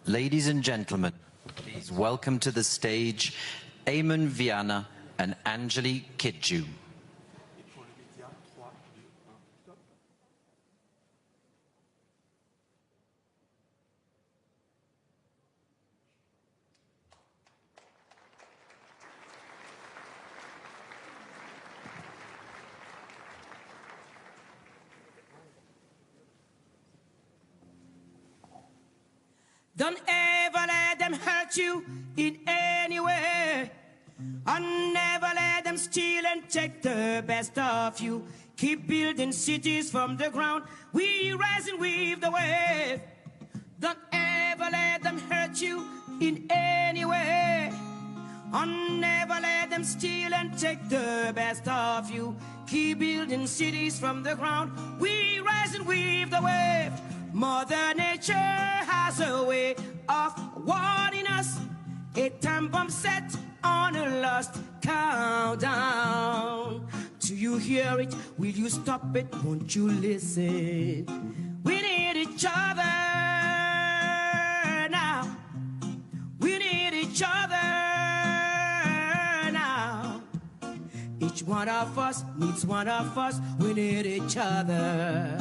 Ladies and gentlemen, please welcome to the stage Eamon Viana and Anjali Kidju. Don't ever let them hurt you in any way. And never let them steal and take the best of you. Keep building cities from the ground. We rising with the wave. Don't ever let them hurt you in any way. And never let them steal and take the best of you. Keep building cities from the ground. We rising with the wave. Mother Nature has a way of warning us. A time bomb set on a lost countdown. Do you hear it? Will you stop it? Won't you listen? We need each other now. We need each other now. Each one of us needs one of us. We need each other.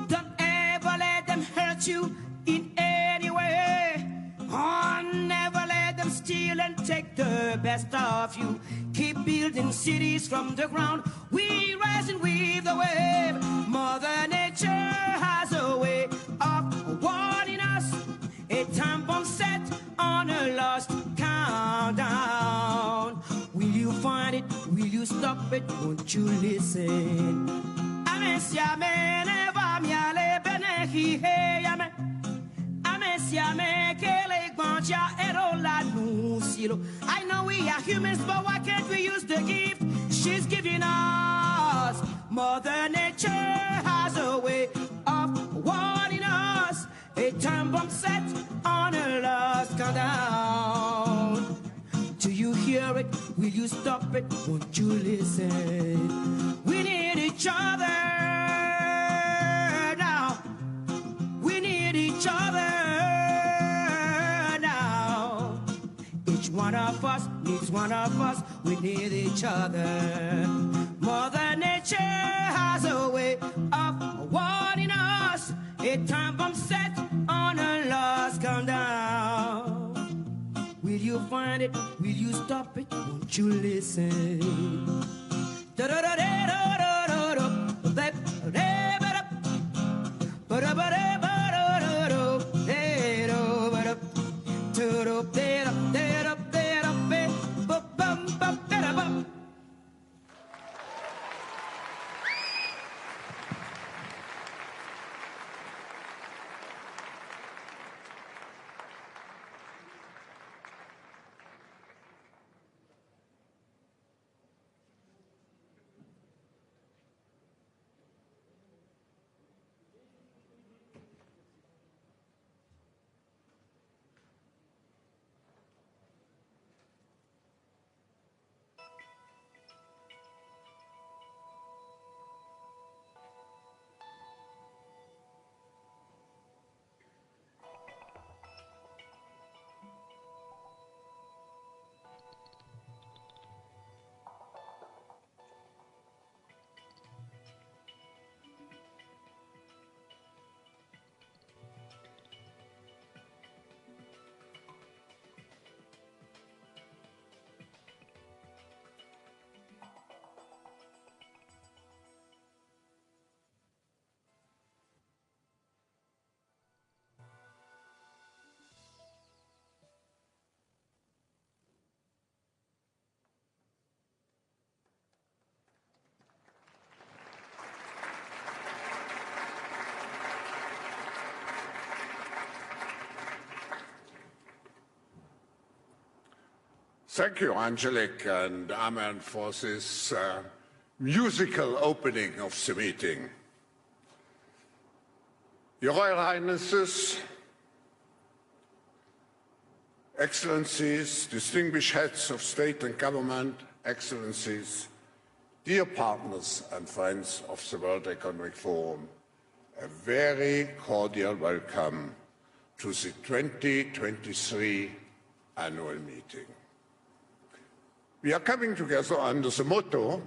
Don't ever let them hurt you in any way. Oh, never let them steal and take the best of you. Keep building cities from the ground. We rising with the wave. Mother Nature has a way of warning us. A time bomb set on a lost countdown. Will you find it? Will you stop it? Won't you listen? I know we are humans, but why can't we use the gift she's giving us? Mother Nature has a way of warning us. A time bomb set on a lost countdown. Do you hear it? Will you stop it? Won't you listen? We need each other now. We need each other now. Each one of us needs one of us. We need each other. Mother Nature has a way of warning us. A time bomb set on a lost countdown. Will you find it? Will you stop it? Won't you listen? Thank you, Angelique and Amen, for this musical opening of the meeting. Your Royal Highnesses, Excellencies, distinguished heads of state and government, Excellencies, dear partners and friends of the World Economic Forum, a very cordial welcome to the 2023 annual meeting. We are coming together under the motto,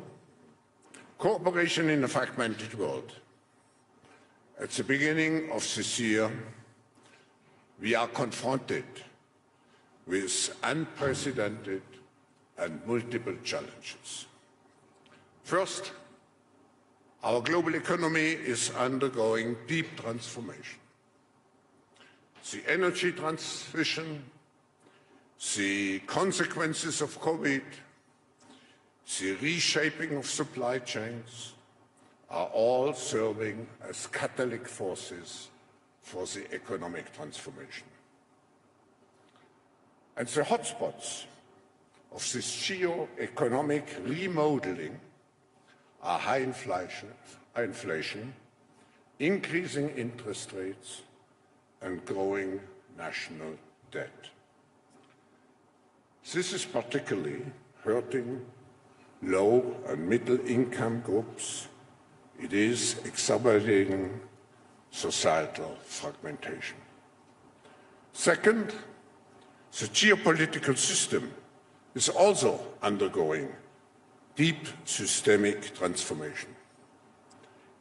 Cooperation in a Fragmented World. At the beginning of this year, we are confronted with unprecedented and multiple challenges. First, our global economy is undergoing deep transformation. The energy transition, the consequences of COVID, the reshaping of supply chains are all serving as catalytic forces for the economic transformation. And the hotspots of this geo-economic remodeling are high inflation, increasing interest rates, and growing national debt. This is particularly hurting low and middle income groups. It is exacerbating societal fragmentation. Second, the geopolitical system is also undergoing deep systemic transformation.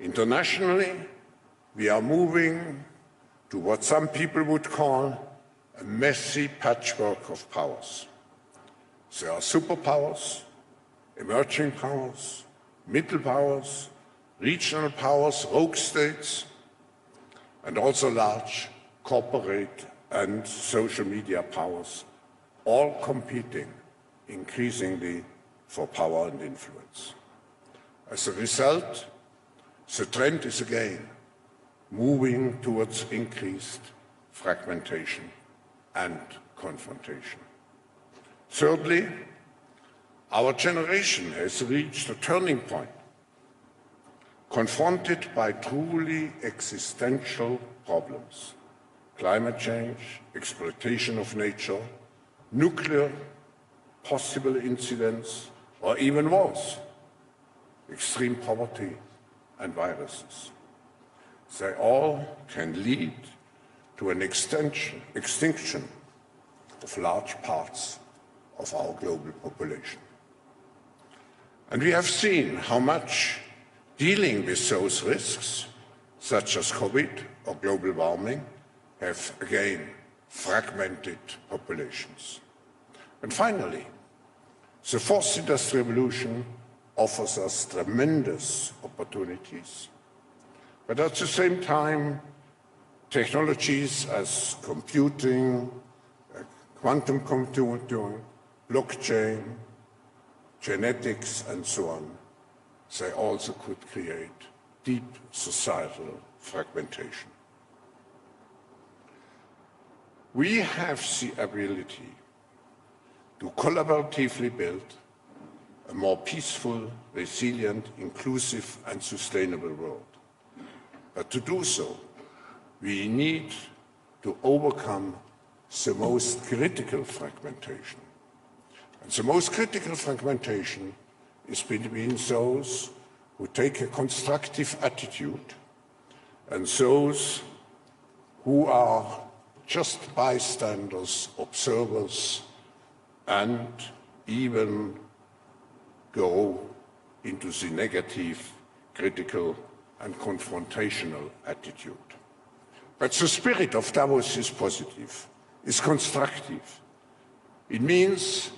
Internationally, we are moving to what some people would call a messy patchwork of powers. There are superpowers, emerging powers, middle powers, regional powers, rogue states, and also large corporate and social media powers, all competing increasingly for power and influence. As a result, the trend is again moving towards increased fragmentation and confrontation. Thirdly, our generation has reached a turning point, confronted by truly existential problems: climate change, exploitation of nature, nuclear possible incidents, or even wars, extreme poverty, and viruses. They all can lead to an extinction of large parts of our global population. And we have seen how much dealing with those risks, such as COVID or global warming, have again fragmented populations. And finally, the fourth industrial revolution offers us tremendous opportunities, but at the same time, technologies as computing, quantum computing, blockchain, genetics, and so on, they also could create deep societal fragmentation. We have the ability to collaboratively build a more peaceful, resilient, inclusive, and sustainable world. But to do so, we need to overcome the most critical fragmentation. And the most critical fragmentation is between those who take a constructive attitude and those who are just bystanders, observers, and even go into the negative, critical, and confrontational attitude. But the spirit of Davos is positive, is constructive. It means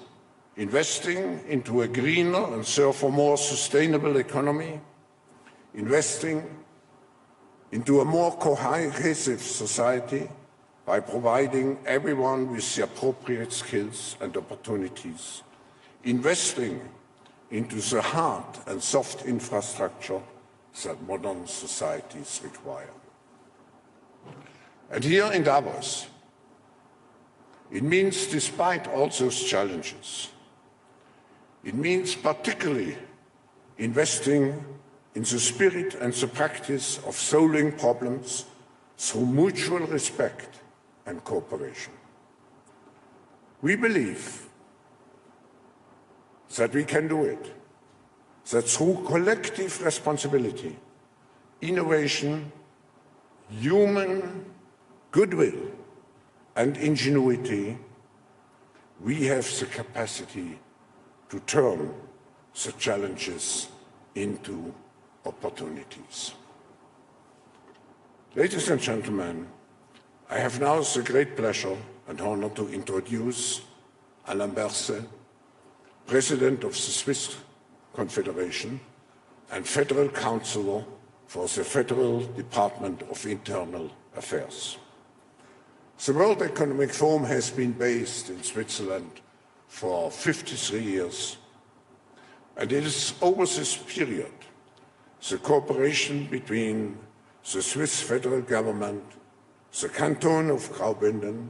investing into a greener and therefore more sustainable economy, investing into a more cohesive society by providing everyone with the appropriate skills and opportunities, investing into the hard and soft infrastructure that modern societies require. And here in Davos, it means, despite all those challenges, it means particularly investing in the spirit and the practice of solving problems through mutual respect and cooperation. We believe that we can do it, that through collective responsibility, innovation, human goodwill, and ingenuity, we have the capacity to turn the challenges into opportunities. Ladies and gentlemen, I have now the great pleasure and honor to introduce Alain Berset, President of the Swiss Confederation and Federal Counselor for the Federal Department of Internal Affairs. The World Economic Forum has been based in Switzerland for 53 years, and it is over this period the cooperation between the Swiss federal government, the canton of Graubünden,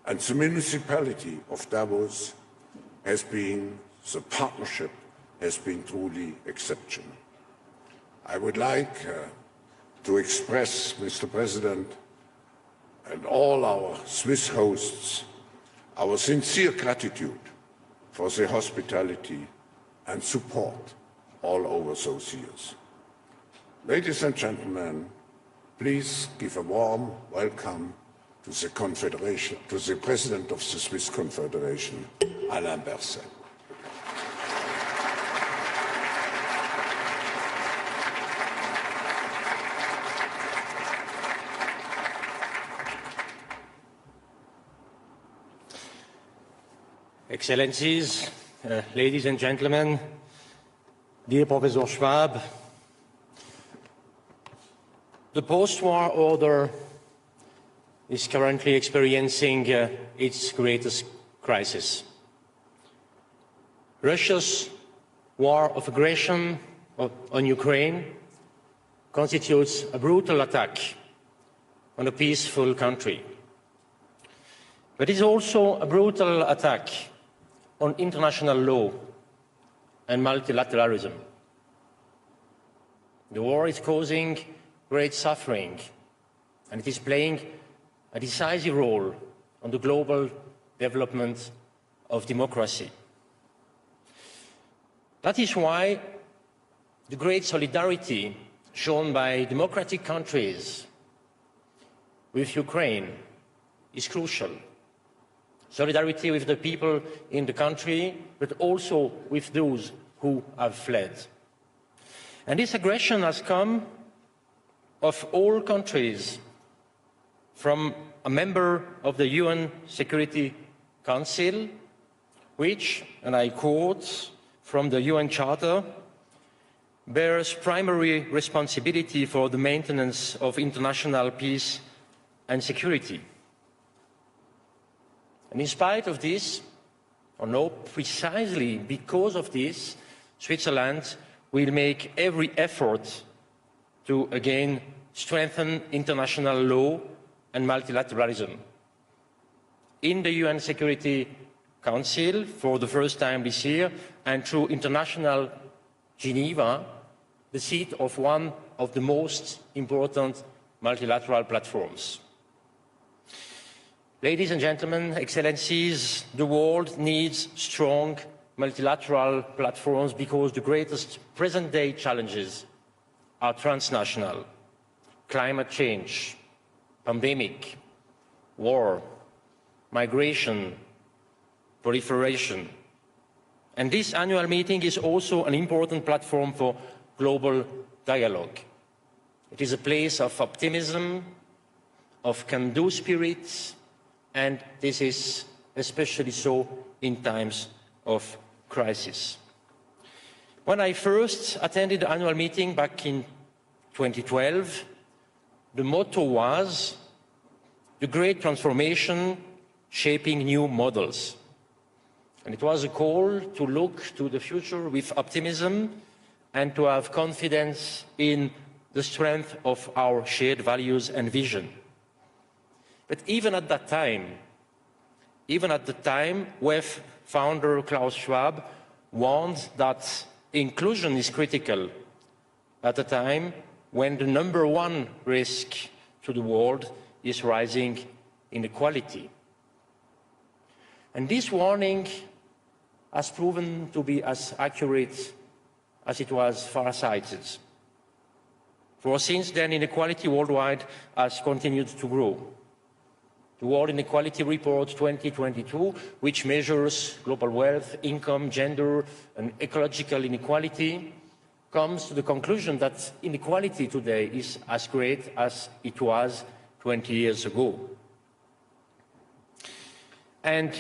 and the municipality of Davos the partnership has been truly exceptional. I would like to express, Mr. President, and all our Swiss hosts, our sincere gratitude for their hospitality and support all over those years. Ladies and gentlemen, please give a warm welcome to the Confederation, to the President of the Swiss Confederation, Alain Berset. Excellencies, ladies and gentlemen, dear Professor Schwab, the post-war order is currently experiencing its greatest crisis. Russia's war of aggression on Ukraine constitutes a brutal attack on a peaceful country. But it is also a brutal attack on international law and multilateralism. The war is causing great suffering, and it is playing a decisive role on the global development of democracy. That is why the great solidarity shown by democratic countries with Ukraine is crucial. Solidarity with the people in the country, but also with those who have fled. And this aggression has come of all countries, from a member of the UN Security Council, which, and I quote from the UN Charter, bears primary responsibility for the maintenance of international peace and security. And in spite of this, or no, precisely because of this, Switzerland will make every effort to again strengthen international law and multilateralism. In the UN Security Council, for the first time this year, and through international Geneva, the seat of one of the most important multilateral platforms. Ladies and gentlemen, excellencies, the world needs strong multilateral platforms because the greatest present-day challenges are transnational: climate change, pandemic, war, migration, proliferation. And this annual meeting is also an important platform for global dialogue. It is a place of optimism, of can-do spirit, and this is especially so in times of crisis. When I first attended the annual meeting back in 2012, the motto was the great transformation shaping new models. And it was a call to look to the future with optimism and to have confidence in the strength of our shared values and vision. But even at the time, WEF founder Klaus Schwab warned that inclusion is critical at a time when the #1 risk to the world is rising inequality. And this warning has proven to be as accurate as it was far-sighted. For since then, inequality worldwide has continued to grow. The World Inequality Report 2022, which measures global wealth, income, gender, and ecological inequality, comes to the conclusion that inequality today is as great as it was 20 years ago. And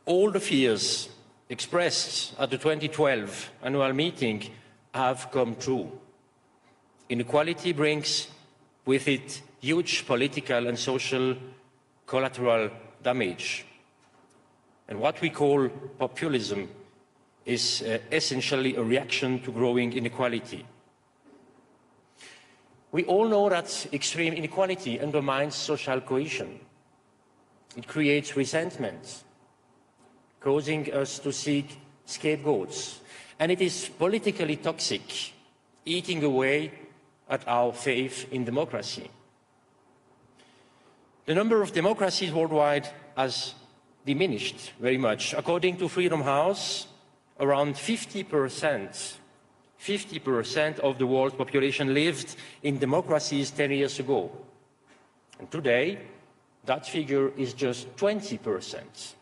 all the fears expressed at the 2012 annual meeting have come true. Inequality brings with it huge political and social collateral damage. And what we call populism is essentially a reaction to growing inequality. We all know that extreme inequality undermines social cohesion. It creates resentment, causing us to seek scapegoats. And it is politically toxic, eating away at our faith in democracy. The number of democracies worldwide has diminished very much. According to Freedom House, around 50% of the world's population lived in democracies 10 years ago. And today, that figure is just 20%.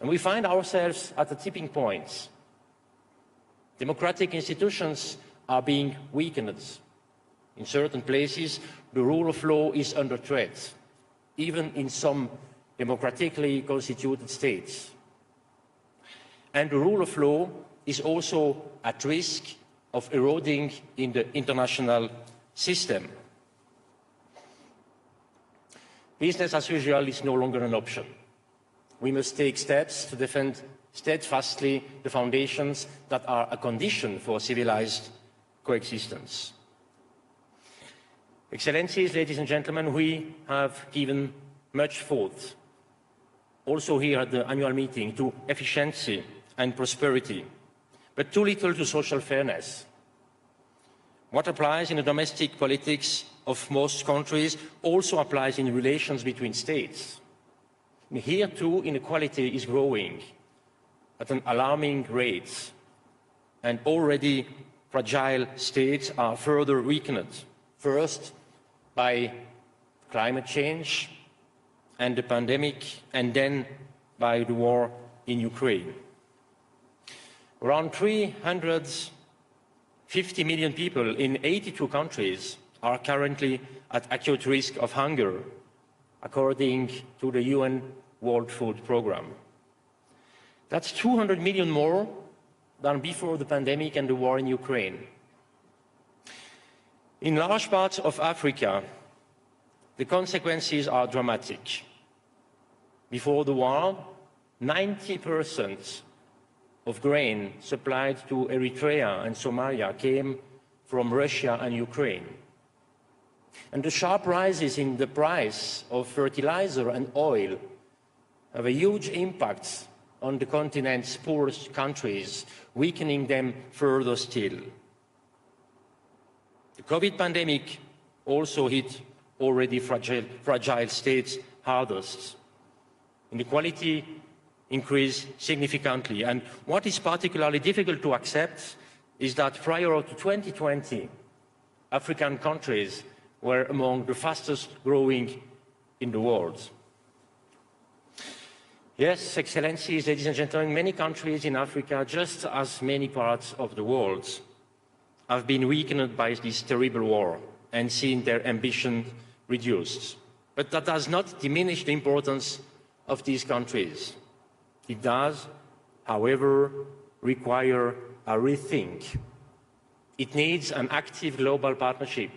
And we find ourselves at a tipping point. Democratic institutions are being weakened. In certain places, the rule of law is under threat, even in some democratically constituted states. And the rule of law is also at risk of eroding in the international system. Business as usual is no longer an option. We must take steps to defend steadfastly the foundations that are a condition for civilized coexistence. Excellencies, ladies and gentlemen, we have given much thought, also here at the annual meeting, to efficiency and prosperity, but too little to social fairness. What applies in the domestic politics of most countries also applies in relations between states. Here too, inequality is growing at an alarming rate, and already fragile states are further weakened, first by climate change and the pandemic, and then by the war in Ukraine. Around 350 million people in 82 countries are currently at acute risk of hunger, according to the UN World Food Programme. That's 200 million more than before the pandemic and the war in Ukraine. In large parts of Africa, the consequences are dramatic. Before the war, 90% of grain supplied to Eritrea and Somalia came from Russia and Ukraine. And the sharp rises in the price of fertilizer and oil have a huge impact on the continent's poorest countries, weakening them further still. The COVID pandemic also hit already fragile states hardest. Inequality increased significantly, and what is particularly difficult to accept is that prior to 2020, African countries were among the fastest growing in the world. Yes, Excellencies, ladies and gentlemen, many countries in Africa, just as many parts of the world, have been weakened by this terrible war and seen their ambition reduced. But that does not diminish the importance of these countries. It does, however, require a rethink. It needs an active global partnership,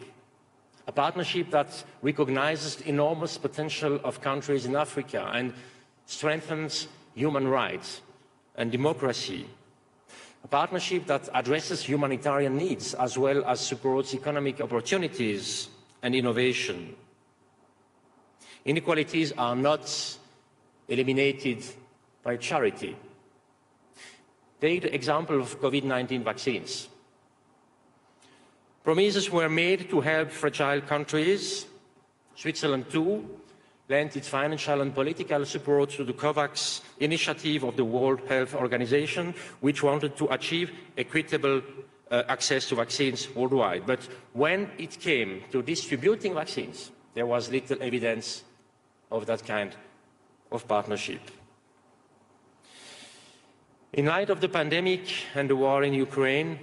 a partnership that recognizes the enormous potential of countries in Africa and strengthens human rights and democracy, a partnership that addresses humanitarian needs as well as supports economic opportunities and innovation. Inequalities are not eliminated by charity. Take the example of COVID-19 vaccines. Promises were made to help fragile countries. Switzerland, too, lent its financial and political support to the COVAX initiative of the World Health Organization, which wanted to achieve equitable access to vaccines worldwide. But when it came to distributing vaccines, there was little evidence of that kind of partnership. In light of the pandemic and the war in Ukraine,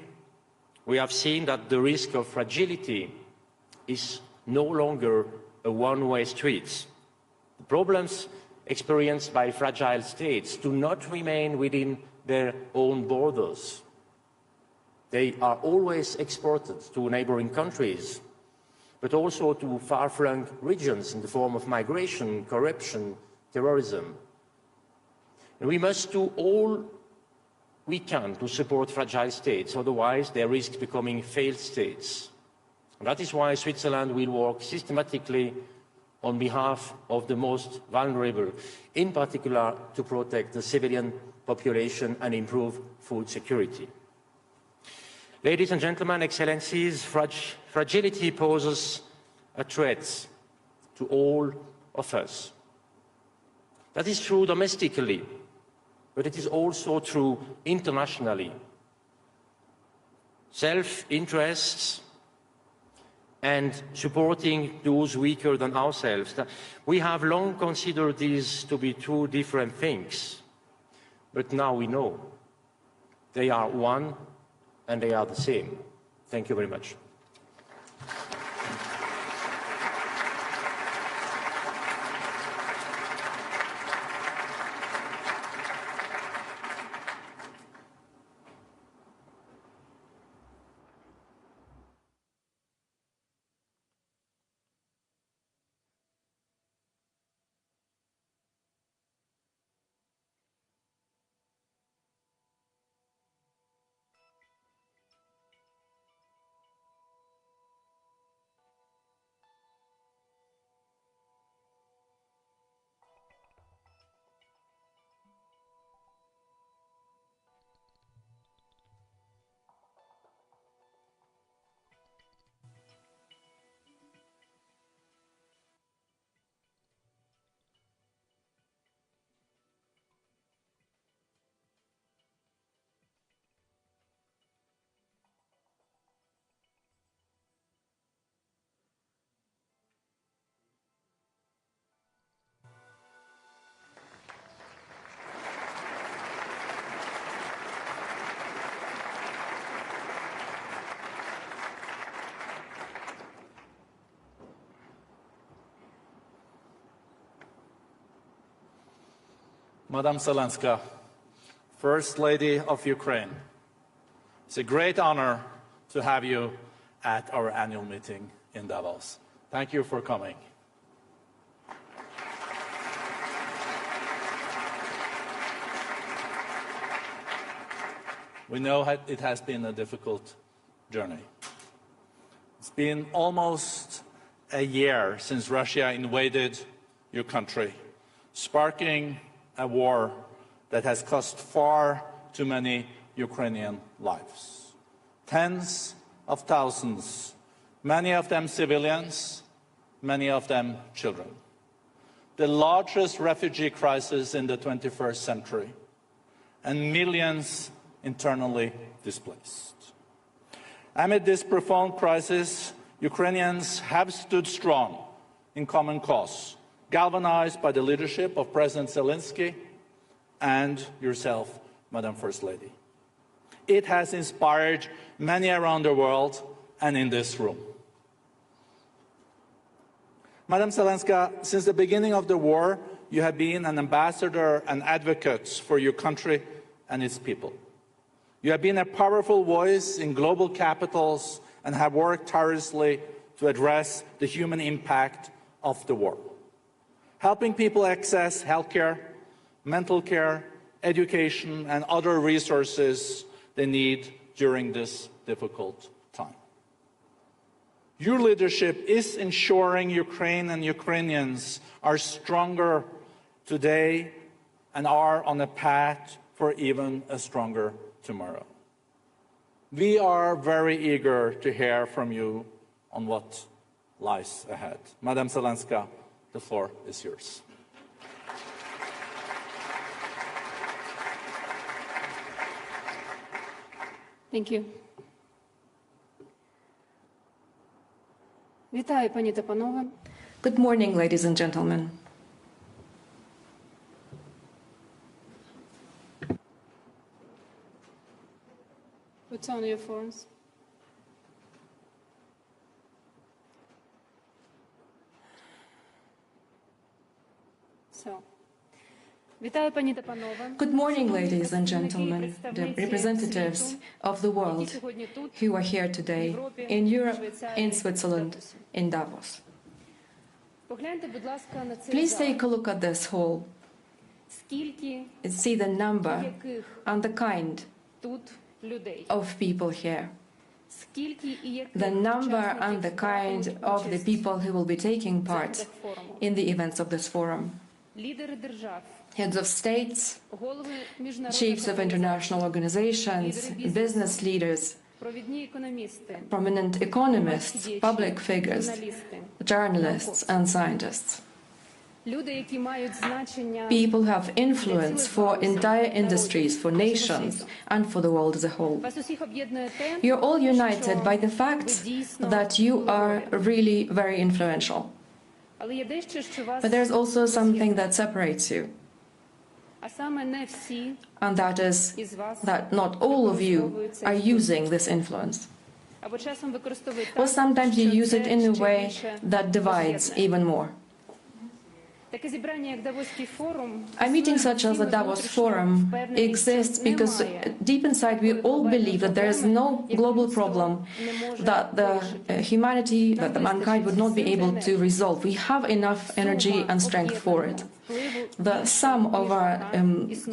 we have seen that the risk of fragility is no longer a one-way street. The problems experienced by fragile states do not remain within their own borders. They are always exported to neighboring countries, but also to far-flung regions in the form of migration, corruption, terrorism. And we must do all we can to support fragile states, otherwise they risk becoming failed states. And that is why Switzerland will work systematically on behalf of the most vulnerable, in particular to protect the civilian population and improve food security. Ladies and gentlemen, excellencies, fragility poses a threat to all of us. That is true domestically, but it is also true internationally. Self-interests and supporting those weaker than ourselves. We have long considered these to be two different things, but now we know they are one and they are the same. Thank you very much. Madam Zelenska, First Lady of Ukraine, it's a great honor to have you at our annual meeting in Davos. Thank you for coming. We know it has been a difficult journey. It's been almost a year since Russia invaded your country, sparking a war that has cost far too many Ukrainian lives. Tens of thousands, many of them civilians, many of them children. The largest refugee crisis in the 21st century, and millions internally displaced. Amid this profound crisis, Ukrainians have stood strong in common cause, galvanized by the leadership of President Zelensky and yourself, Madam First Lady. It has inspired many around the world and in this room. Madam Zelenska, since the beginning of the war, you have been an ambassador and advocate for your country and its people. You have been a powerful voice in global capitals and have worked tirelessly to address the human impact of the war, helping people access healthcare, mental care, education, and other resources they need during this difficult time. Your leadership is ensuring Ukraine and Ukrainians are stronger today and are on a path for even a stronger tomorrow. We are very eager to hear from you on what lies ahead. Madam Zelenska, the floor is yours. Thank you. Вітаю, пані та панове. Good morning, ladies and gentlemen. Put on your phones. So, вітаю, пані та панове. Good morning, ladies and gentlemen, the representatives of the world who are here today in Europe, in Switzerland, in Davos. Погляньте, будь ласка, на цей Please зал. take a look at this hall, Скільки see the number яких and the kind тут людей? of people here, Скільки і яких the number and the учасників kind братимуть of the участь people who will be taking в part заходах форуму? in the events of this forum. Лідери держав, Heads of states, голови міжнародних chiefs of international organizations, business leaders, провідні економісти, prominent economists, public figures, журналісти, journalists and scientists. люди, які мають значення People who have influence for entire industries, for nations, and for the world as a whole. Вас усіх об'єднує те, You're all united by the що fact ви дійсно that you are really very influential. Але є дещо, що вас But there's also something роз'єднує. that separates you, А саме не всі and that is із вас that not all of you використовують цей are вплив. using this influence. Або часом використовують Or так, sometimes you що use це it in a ще way більше that divides роз'єднує. even more. Таке зібрання, як Давоський форум, A meeting such as the Davos Forum exists because deep inside we all believe that there is no global problem that the humanity, that the mankind would not be able to resolve. We have enough energy and strength for it. The sum of our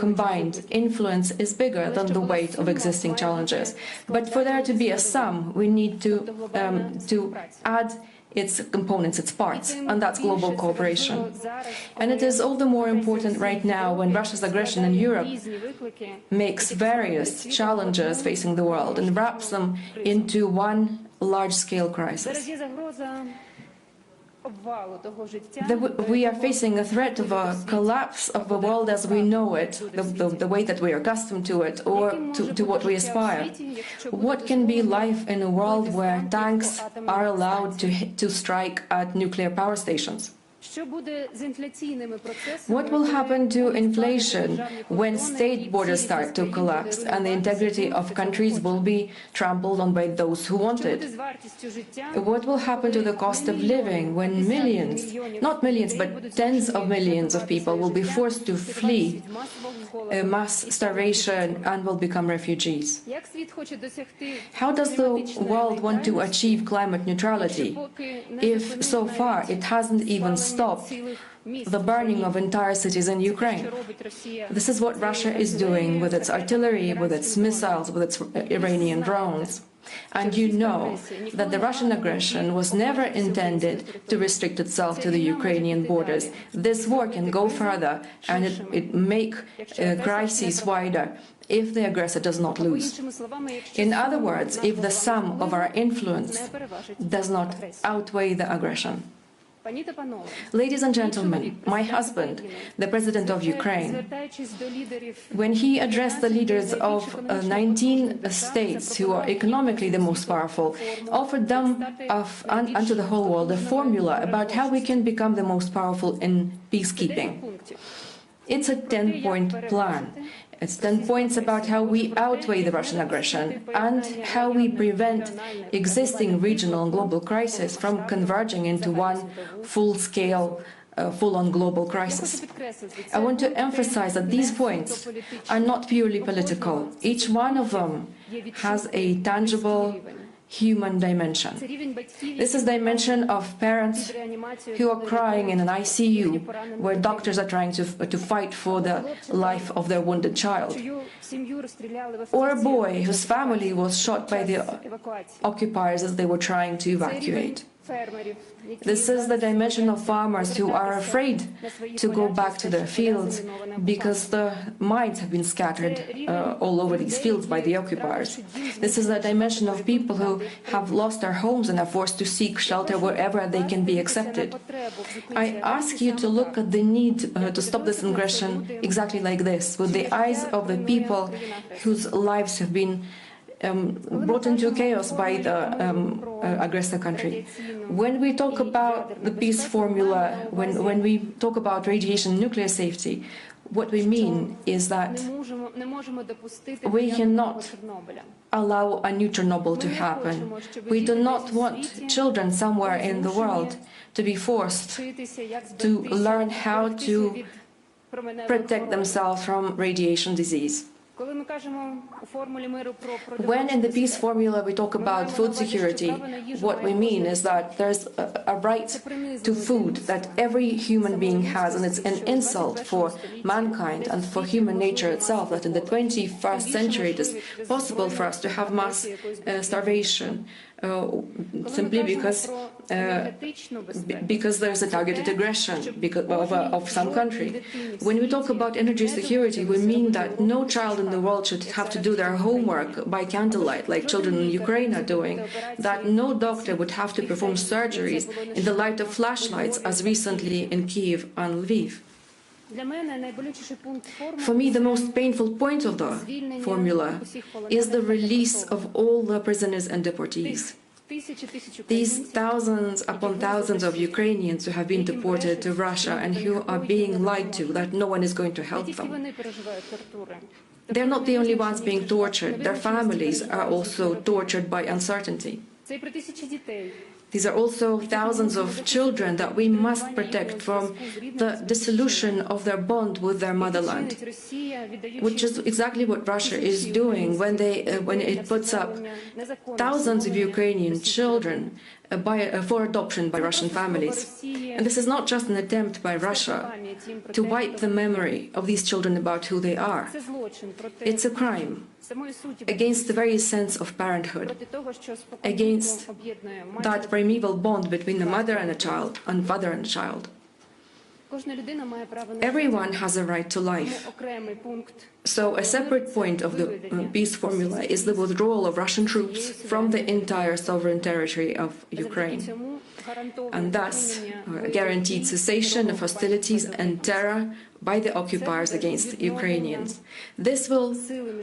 combined influence is bigger than the weight of existing challenges. But for there to be a sum, we need to add its components, its parts, and that's global cooperation. And it is all the more important right now when Russia's aggression in Europe makes various challenges facing the world and wraps them into one large-scale crisis. Зараз є загроза обвалу того життя. We are facing a threat of a collapse of the world as we know it, the way that we are accustomed to it, or to what we aspire. What can be life in a world where tanks are allowed to strike at nuclear power stations? Що буде з інфляційними процесами? What will happen to inflation when state borders start to collapse and the integrity of countries will be trampled on by those who want Що it? буде з вартістю життя? What will happen to the cost of living when millions, not millions, but tens of millions of people will be forced to flee mass starvation and will become refugees? Як світ хоче досягти How does the world want to achieve climate neutrality if so far it hasn't even stopped the burning of entire cities in Ukraine? This is what Russia is doing with its artillery, with its missiles, with its Iranian drones. And you know that the Russian aggression was never intended to restrict itself to the Ukrainian borders. This war can go further and it make crises wider if the aggressor does not lose. In other words, if the sum of our influence does not outweigh the aggression. Ladies and gentlemen, my husband, the president of Ukraine, when he addressed the leaders of 19 states who are economically the most powerful, offered them and to the whole world a formula about how we can become the most powerful in peacekeeping. It's a 10-point plan. It's 10 points about how we outweigh the Russian aggression and how we prevent existing regional and global crises from converging into one full-scale, full-on global crisis. I want to emphasize that these points are not purely political. Each one of them has a tangible human dimension. This is the dimension of parents who are crying in an ICU where doctors are trying to fight for the life of their wounded child. Or a boy whose family was shot by the occupiers as they were trying to evacuate. This is the dimension of farmers who are afraid to go back to their fields because the mines have been scattered all over these fields by the occupiers. This is the dimension of people who have lost their homes and are forced to seek shelter wherever they can be accepted. I ask you to look at the need to stop this aggression exactly like this, with the eyes of the people whose lives have been brought into chaos by the aggressor country. When we talk about the peace formula, when we talk about radiation and nuclear safety, what we mean is that we cannot allow a new Chernobyl to happen. We do not want children somewhere in the world to be forced to learn how to protect themselves from radiation disease. When in the peace formula we talk about food security, what we mean is that there's a right to food that every human being has, and it's an insult for mankind and for human nature itself that in the 21st century it is possible for us to have mass starvation simply because there's a targeted aggression of some country. When we talk about energy security, we mean that no child in the world should have to do their homework by candlelight, like children in Ukraine are doing, that no doctor would have to perform surgeries in the light of flashlights, as recently in Kyiv and Lviv. For me, the most painful point of the formula is the release of all the prisoners and deportees. These thousands upon thousands of Ukrainians who have been deported to Russia and who are being lied to that no one is going to help them. They're not the only ones being tortured. Their families are also tortured by uncertainty. These are also thousands of children that we must protect from the dissolution of their bond with their motherland, which is exactly what Russia is doing when it puts up thousands of Ukrainian children for adoption by Russian families. And this is not just an attempt by Russia to wipe the memory of these children about who they are. It's a crime against the very sense of parenthood, against that primeval bond between a mother and a child, and father and a child. Everyone has a right to life. So a separate point of the peace formula is the withdrawal of Russian troops from the entire sovereign territory of Ukraine, and thus guaranteed cessation of hostilities and terror by the occupiers against Ukrainians. This will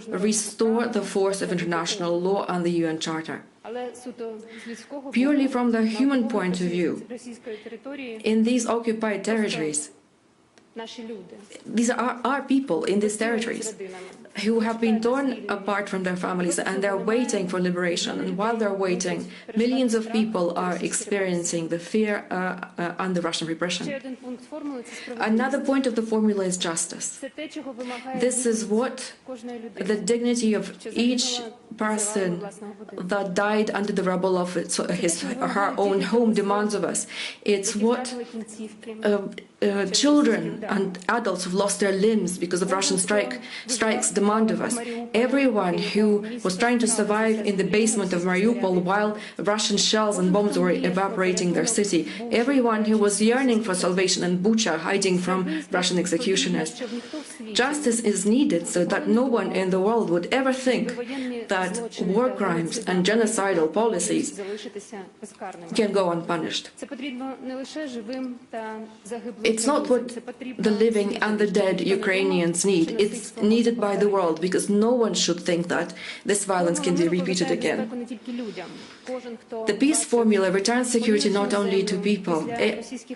restore the force of international law and the UN Charter. Purely from the human point of view, in these occupied territories, these are our people in these territories who have been torn apart from their families, and they're waiting for liberation. And while they're waiting, millions of people are experiencing the fear and the Russian repression. Another point of the formula is justice. This is what the dignity of each person that died under the rubble of his or her own home demands of us. It's what children and adults who've lost their limbs because of Russian strikes demand of us. Everyone who was trying to survive in the basement of Mariupol while Russian shells and bombs were evaporating their city. Everyone who was yearning for salvation in Bucha, hiding from Russian executioners. Justice is needed so that no one in the world would ever think that war crimes and genocidal policies can go unpunished. It's not what the living and the dead Ukrainians need. It's needed by the world, because no one should think that this violence can be repeated again. The peace formula returns security not only to people.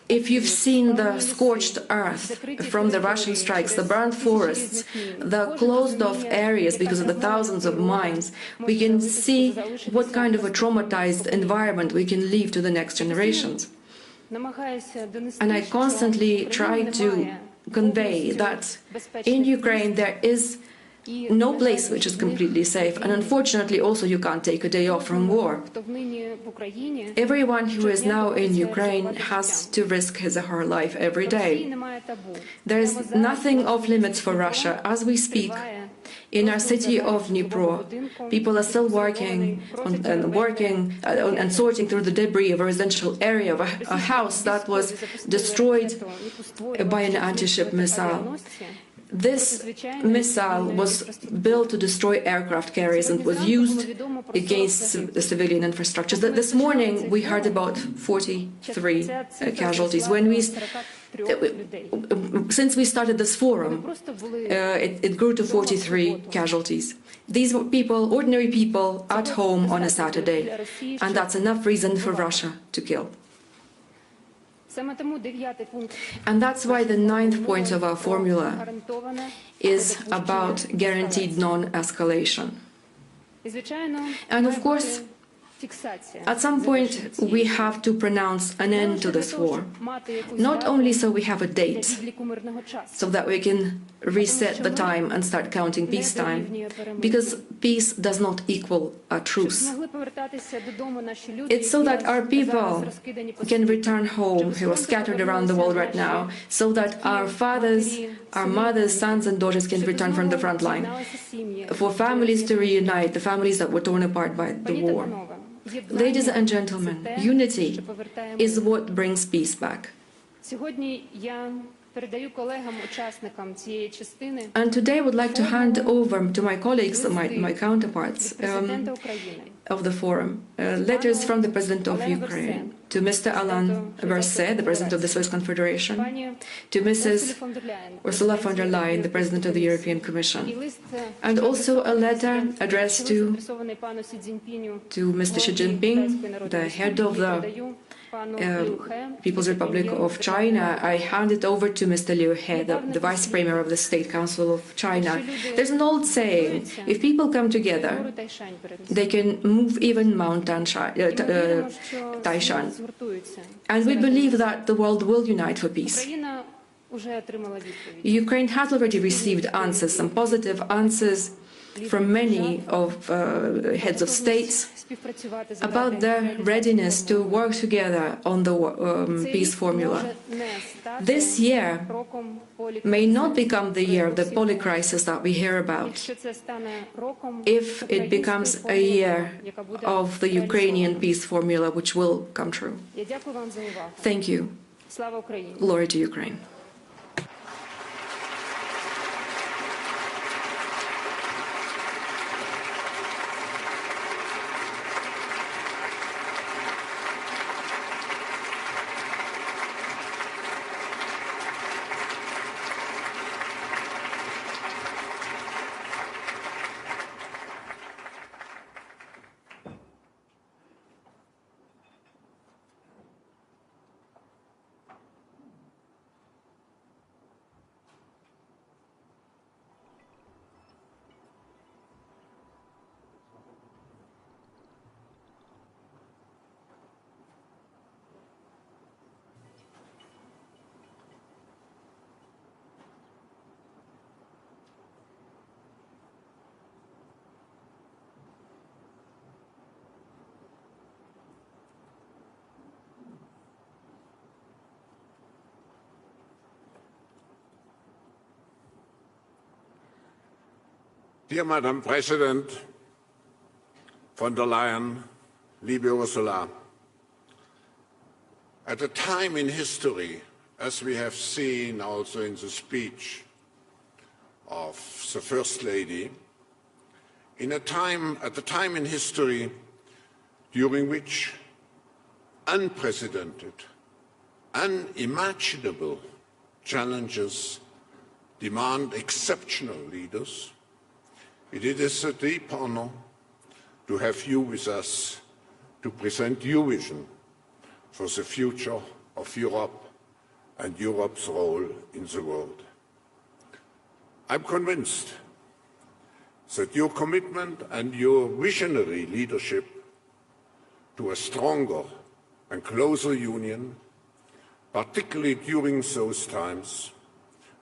If you've seen the scorched earth from the Russian strikes, the burned forests, the closed-off areas because of the thousands of mines, we can see what kind of a traumatized environment we can leave to the next generations. And I constantly try to convey that in Ukraine there is no place which is completely safe, and unfortunately also you can't take a day off from war. Everyone who is now in Ukraine has to risk his or her life every day. There is nothing off limits for Russia. As we speak, In our city of Dnipro, people are still working and sorting through the debris of a residential area of a house that was destroyed by an anti-ship missile. This missile was built to destroy aircraft carriers and was used against civilian infrastructures. This morning we heard about 43 casualties. Since we started this forum, it grew to 43 casualties. These were people, ordinary people, at home on a Saturday, and that's enough reason for Russia to kill. And that's why the 9th point of our formula is about guaranteed non-escalation. And of course, at some point we have to pronounce an end to this war, not only so we have a date, so that we can reset the time and start counting peacetime, because peace does not equal a truce. It's so that our people can return home who are scattered around the world right now, so that our fathers, our mothers, sons and daughters can return from the front line, for families to reunite, the families that were torn apart by the war. Ladies and gentlemen, unity is what brings peace back. And today I would like to hand over to my colleagues, my counterparts of the forum, letters from the President of Ukraine, to Mr. Alain Berset, the President of the Swiss Confederation, to Mrs. Ursula von der Leyen, the President of the European Commission, and also a letter addressed to Mr. Xi Jinping, the head of the People's Republic of China. I hand it over to Mr. Liu He, the Vice Premier of the State Council of China. There's an old saying, if people come together, they can move even Mount Taishan. And we believe that the world will unite for peace. Ukraine has already received answers, some positive answers from many of heads of states about their readiness to work together on the peace formula. This year may not become the year of the polycrisis that we hear about, if it becomes a year of the Ukrainian peace formula, which will come true. Thank you. Glory to Ukraine. Dear Madam President von der Leyen, liebe Ursula, at a time in history, as we have seen also in the speech of the First Lady, at a time in history during which unprecedented, unimaginable challenges demand exceptional leaders, it is a deep honor to have you with us to present your vision for the future of Europe and Europe's role in the world. I'm convinced that your commitment and your visionary leadership to a stronger and closer union, particularly during those times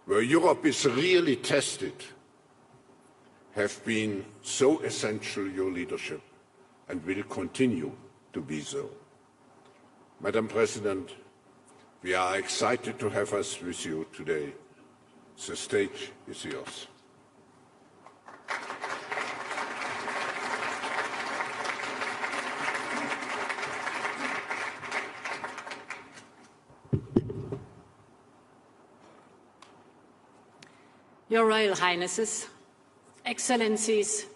where Europe is really tested, have been so essential, your leadership, and will continue to be so. Madam President, we are excited to have us with you today. The stage is yours. Your Royal Highnesses, Excellencies,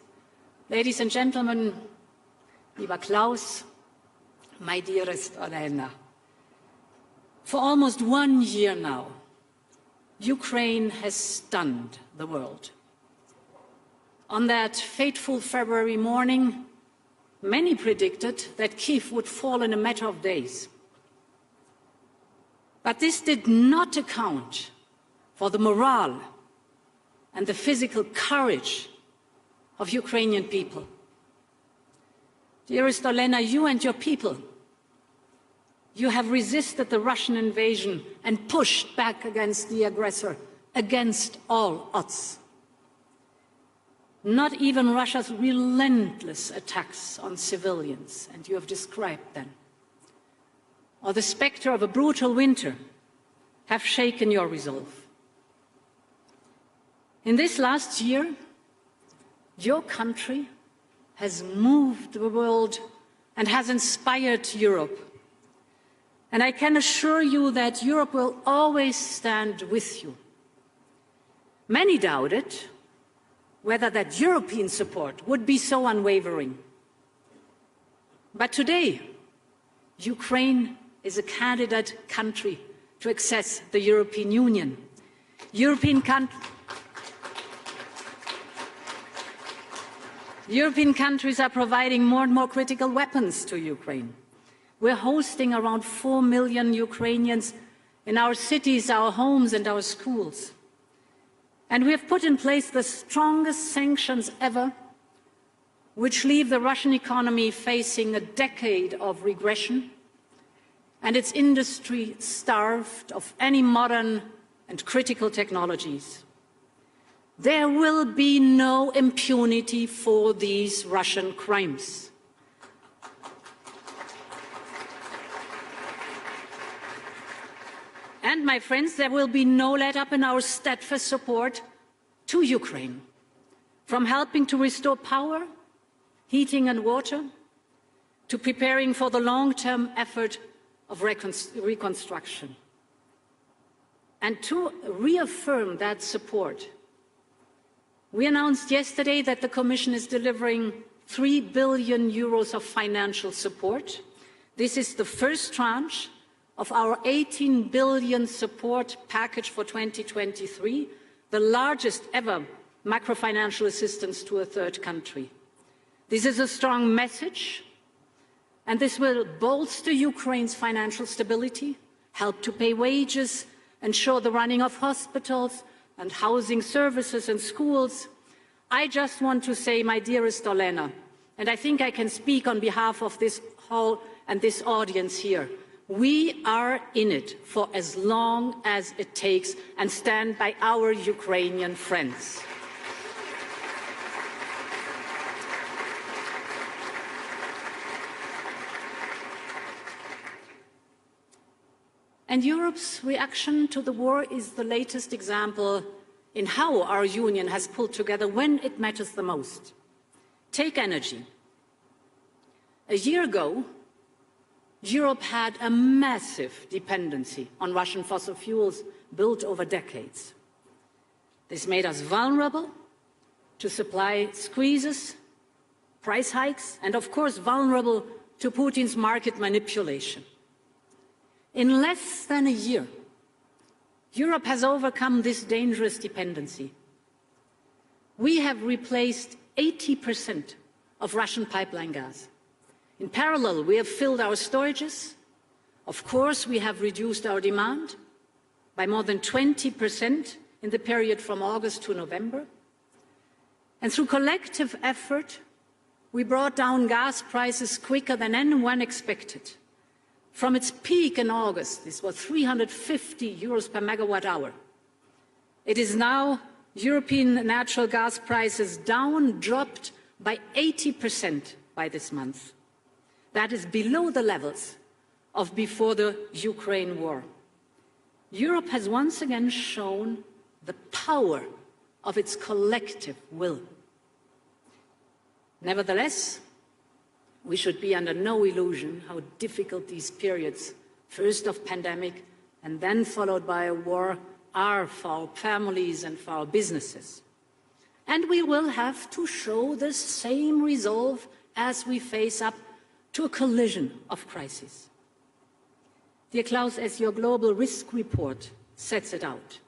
ladies and gentlemen, lieber Klaus, my dearest Olena, for almost 1 year now, Ukraine has stunned the world. On that fateful February morning, many predicted that Kyiv would fall in a matter of days. But this did not account for the morale and the physical courage of Ukrainian people. Dearest Olena, you and your people, you have resisted the Russian invasion and pushed back against the aggressor, against all odds. Not even Russia's relentless attacks on civilians, and you have described them, or the specter of a brutal winter have shaken your resolve. In this last year, your country has moved the world and has inspired Europe. And I can assure you that Europe will always stand with you. Many doubted whether that European support would be so unwavering. But today, Ukraine is a candidate country to access the European Union. European countries are providing more and more critical weapons to Ukraine. We're hosting around 4 million Ukrainians in our cities, our homes, and our schools. And we have put in place the strongest sanctions ever, which leave the Russian economy facing a decade of regression and its industry starved of any modern and critical technologies. There will be no impunity for these Russian crimes. And, my friends, there will be no let-up in our steadfast support to Ukraine, from helping to restore power, heating and water, to preparing for the long-term effort of reconstruction. And to reaffirm that support, we announced yesterday that the Commission is delivering 3 billion euros of financial support. This is the first tranche of our 18 billion support package for 2023, the largest ever macrofinancial assistance to a third country. This is a strong message, and this will bolster Ukraine's financial stability, help to pay wages, ensure the running of hospitals and housing services and schools. I just want to say, my dearest Olena, and I think I can speak on behalf of this hall and this audience here, we are in it for as long as it takes and stand by our Ukrainian friends. And Europe's reaction to the war is the latest example in how our union has pulled together when it matters the most. Take energy. A year ago, Europe had a massive dependency on Russian fossil fuels built over decades. This made us vulnerable to supply squeezes, price hikes, and of course vulnerable to Putin's market manipulation. In less than a year, Europe has overcome this dangerous dependency. We have replaced 80% of Russian pipeline gas. In parallel, we have filled our storages. Of course, we have reduced our demand by more than 20% in the period from August to November. And through collective effort, we brought down gas prices quicker than anyone expected. From its peak in August, this was 350 euros per megawatt hour. It is now European natural gas prices dropped by 80% by this month. That is below the levels of before the Ukraine war. Europe has once again shown the power of its collective will. Nevertheless, we should be under no illusion how difficult these periods, first of pandemic and then followed by a war, are for our families and for our businesses. And we will have to show the same resolve as we face up to a collision of crises. Dear Klaus, as your global risk report sets it out,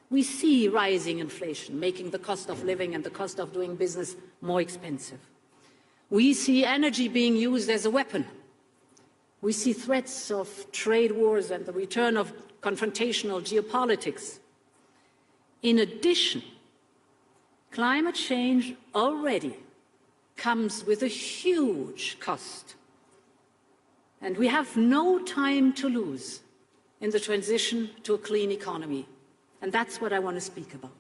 we see rising inflation, making the cost of living and the cost of doing business more expensive. We see energy being used as a weapon. We see threats of trade wars and the return of confrontational geopolitics. In addition, climate change already comes with a huge cost. And we have no time to lose in the transition to a clean economy. And that's what I want to speak about.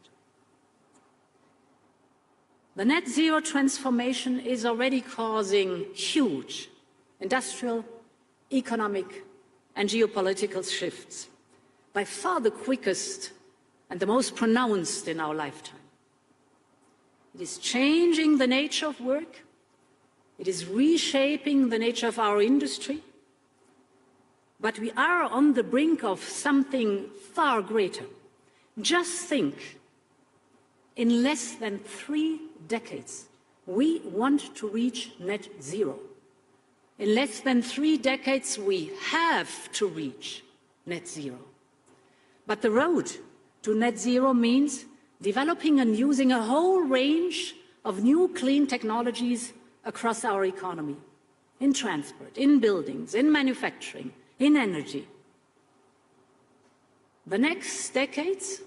The net zero transformation is already causing huge industrial, economic, and geopolitical shifts, by far the quickest and the most pronounced in our lifetime. It is changing the nature of work. It is reshaping the nature of our industry. But we are on the brink of something far greater. Just think, in less than 3 decades, we want to reach net zero. In less than 3 decades, we have to reach net zero. But the road to net zero means developing and using a whole range of new clean technologies across our economy, in transport, in buildings, in manufacturing, in energy. The next decades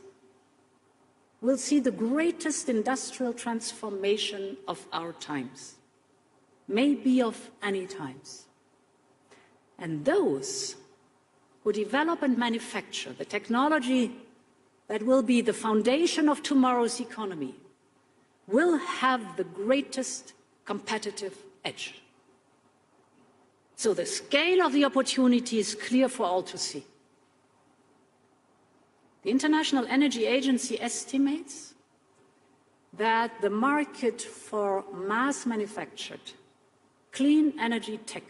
will see the greatest industrial transformation of our times, maybe of any times. And those who develop and manufacture the technology that will be the foundation of tomorrow's economy will have the greatest competitive edge. So the scale of the opportunity is clear for all to see. The International Energy Agency estimates that the market for mass-manufactured clean energy tech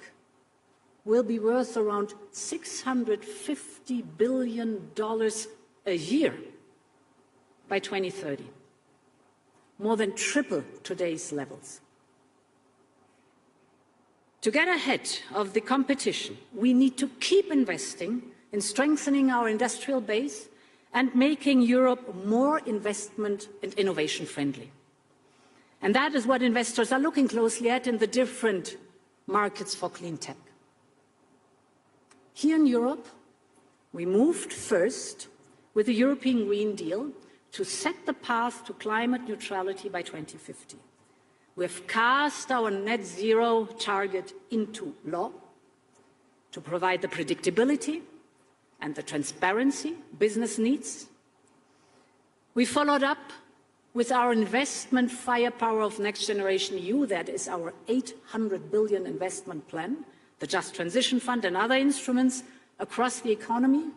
will be worth around $650 billion a year by 2030, more than triple today's levels. To get ahead of the competition, we need to keep investing in strengthening our industrial base and making Europe more investment and innovation friendly. And that is what investors are looking closely at in the different markets for clean tech. Here in Europe, we moved first with the European Green Deal to set the path to climate neutrality by 2050. We have cast our net zero target into law to provide the predictability and the transparency business needs. We followed up with our investment firepower of Next Generation EU, that is our 800 billion investment plan, the Just Transition Fund and other instruments across the economy.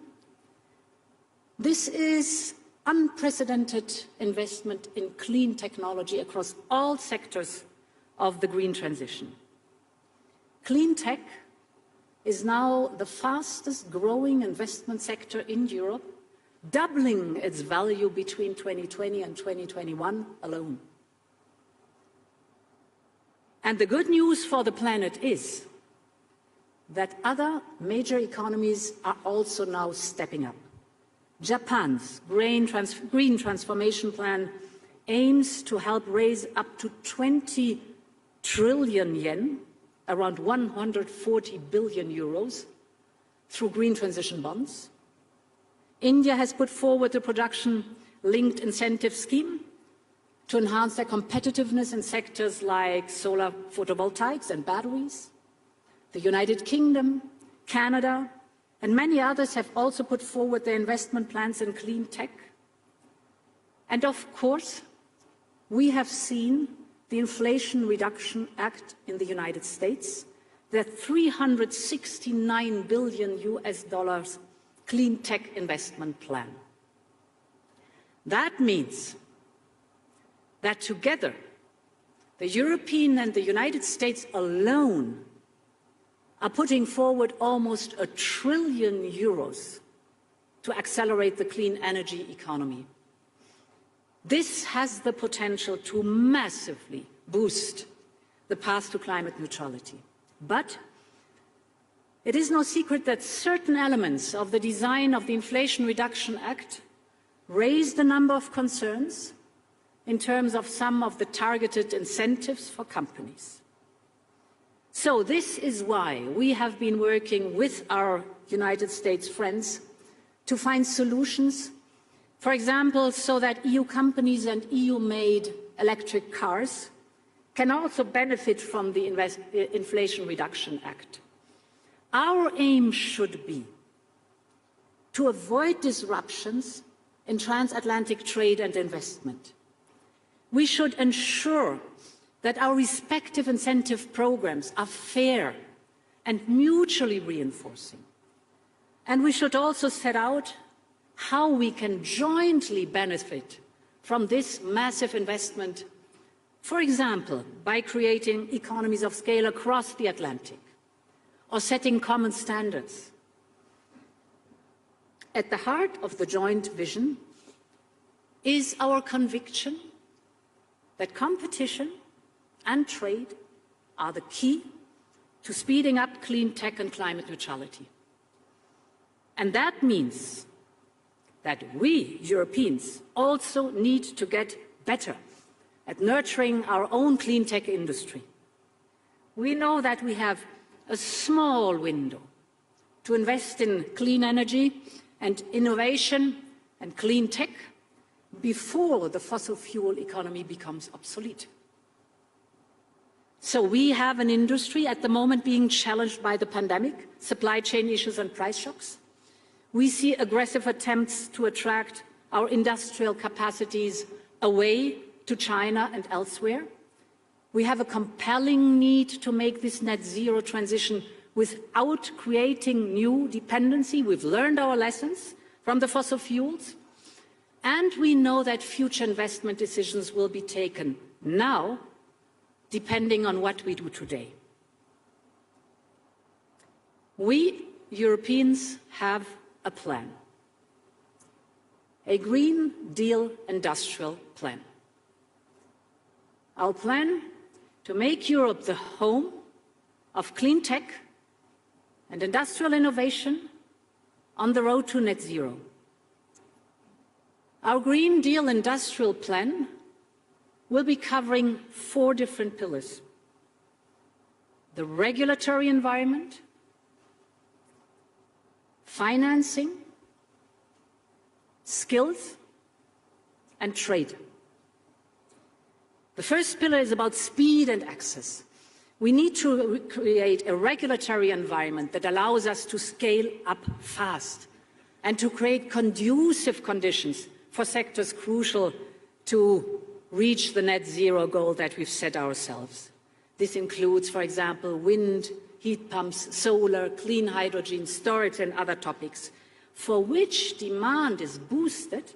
This is unprecedented investment in clean technology across all sectors of the green transition. Clean tech is now the fastest growing investment sector in Europe, doubling its value between 2020 and 2021 alone. And the good news for the planet is that other major economies are also now stepping up. Japan's green transformation plan aims to help raise up to 20 trillion yen, around 140 billion euros, through green transition bonds. India has put forward the production-linked incentive scheme to enhance their competitiveness in sectors like solar photovoltaics and batteries. The United Kingdom, Canada, and many others have also put forward their investment plans in clean tech. And of course, we have seen the Inflation Reduction Act in the United States, the $369 billion clean tech investment plan. That means that together, the European and the United States alone are putting forward almost €1 trillion to accelerate the clean energy economy. This has the potential to massively boost the path to climate neutrality. But it is no secret that certain elements of the design of the Inflation Reduction Act raised a number of concerns in terms of some of the targeted incentives for companies. So this is why we have been working with our United States friends to find solutions, for example, so that EU companies and EU-made electric cars can also benefit from the Inflation Reduction Act. Our aim should be to avoid disruptions in transatlantic trade and investment. We should ensure that our respective incentive programs are fair and mutually reinforcing. And we should also set out how we can jointly benefit from this massive investment, for example, by creating economies of scale across the Atlantic or setting common standards. At the heart of the joint vision is our conviction that competition and trade are the key to speeding up clean tech and climate neutrality. And that means that we, Europeans, also need to get better at nurturing our own clean tech industry. We know that we have a small window to invest in clean energy and innovation and clean tech before the fossil fuel economy becomes obsolete. So we have an industry at the moment being challenged by the pandemic, supply chain issues and price shocks. We see aggressive attempts to attract our industrial capacities away to China and elsewhere. We have a compelling need to make this net zero transition without creating new dependency. We've learned our lessons from the fossil fuels. And we know that future investment decisions will be taken now, depending on what we do today. We Europeans have a plan, a Green Deal industrial plan. Our plan to make Europe the home of clean tech and industrial innovation on the road to net zero. Our Green Deal industrial plan will be covering 4 different pillars: the regulatory environment, financing, skills, and trade. The first pillar is about speed and access. We need to create a regulatory environment that allows us to scale up fast and to create conducive conditions for sectors crucial to reach the net zero goal that we've set ourselves. This includes, for example, wind, heat pumps, solar, clean hydrogen, storage and other topics, for which demand is boosted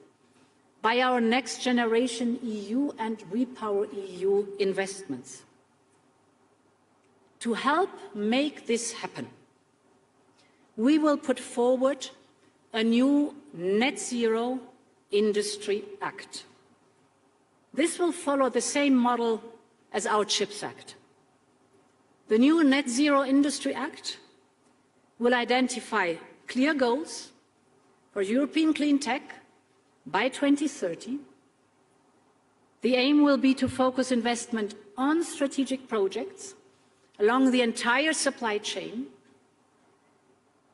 by our Next Generation EU and Repower EU investments. To help make this happen, we will put forward a new Net Zero Industry Act. This will follow the same model as our CHIPS Act. The new Net Zero Industry Act will identify clear goals for European clean tech by 2030. The aim will be to focus investment on strategic projects along the entire supply chain.